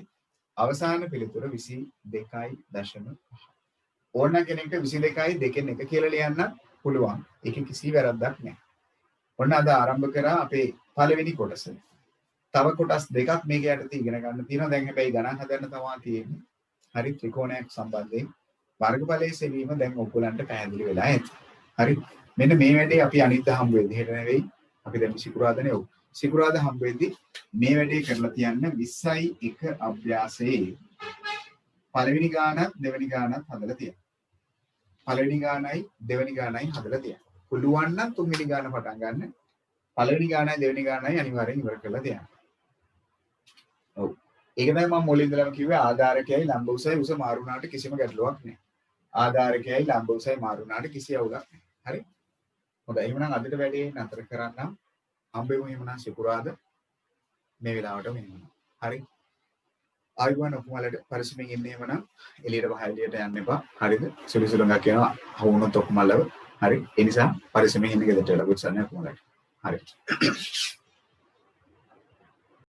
අවසාන පිළිතුර 22.5. ඕන කෙනෙක්ට 22යි දෙකෙන් එක කියලා ලියන්න පුළුවන්. ඒකේ කිසි වැරද්දක් නැහැ. ඔන්න අද ආරම්භ කරා අපේ පළවෙනි කොටස. තව කොටස් දෙකක් මේක යටතේ ඉගෙන ගන්න තියෙනවා. දැන් හැබැයි ගණන් හදන්න තමයි තියෙන්නේ. හරි ත්‍රිකෝණයක් සම්බන්ධයෙන් වර්ගඵලයේ සෙවීම දැන් ඔයගොල්ලන්ට පැහැදිලි වෙලා ඇති. හරි. මෙන්න මේ වැඩේ අපි අනිද්දා හම්බ වෙද්දි හෙට නෙවෙයි. අපි දැන් සිකුරාදානේ ඔව්. සිකුරාදා හම්බ වෙද්දි මේ වැඩේ කරලා තියන්න 20.1 අභ්‍යාසයේ පළවෙනි ගානත් දෙවෙනි ගානත් හදලා තියන්න. පළවෙනි ගානයි දෙවෙනි ගානයි හදලා තියන්න. පුළුවන් නම් තුන්වෙනි ගාන පටන් ගන්න. පළවෙනි ගානයි දෙවෙනි ගානයි අනිවාර්යෙන් ඉවර කරලා තියන්න. ඔව්. ඒක තමයි මම මුලින් ඉඳලම කිව්වේ ආධාරකයයි ලම්බ උසයි උස මාරු වුණාට කිසිම ගැටලුවක් නැහැ. ආධාරකයයි ලම්බ උසයි මාරු වුණාට කිසි අවුලක් නැහැ. හරි? හොඳයි. එහෙනම් අදට වැඩේ නතර කරන්නම්. හම්බෙමු එහෙනම් සිකුරාද මේ වෙලාවට මෙන්න. හරි? ආයුබෝවන් ඔක්කොමලට පරිස්සමෙන් ඉන්න එහෙනම් එළියට බහයිලියට යන්න එපා. හරිද? සුළු සුළුඟක් යනවා. හවුනොත් ඔක්කොමලව. හරි? ඒ නිසා පරිස්සමෙන් ඉන්න ගෙදරට වෙලා ගොඩක් සන්නේ ඔක්කොමලට. හරි.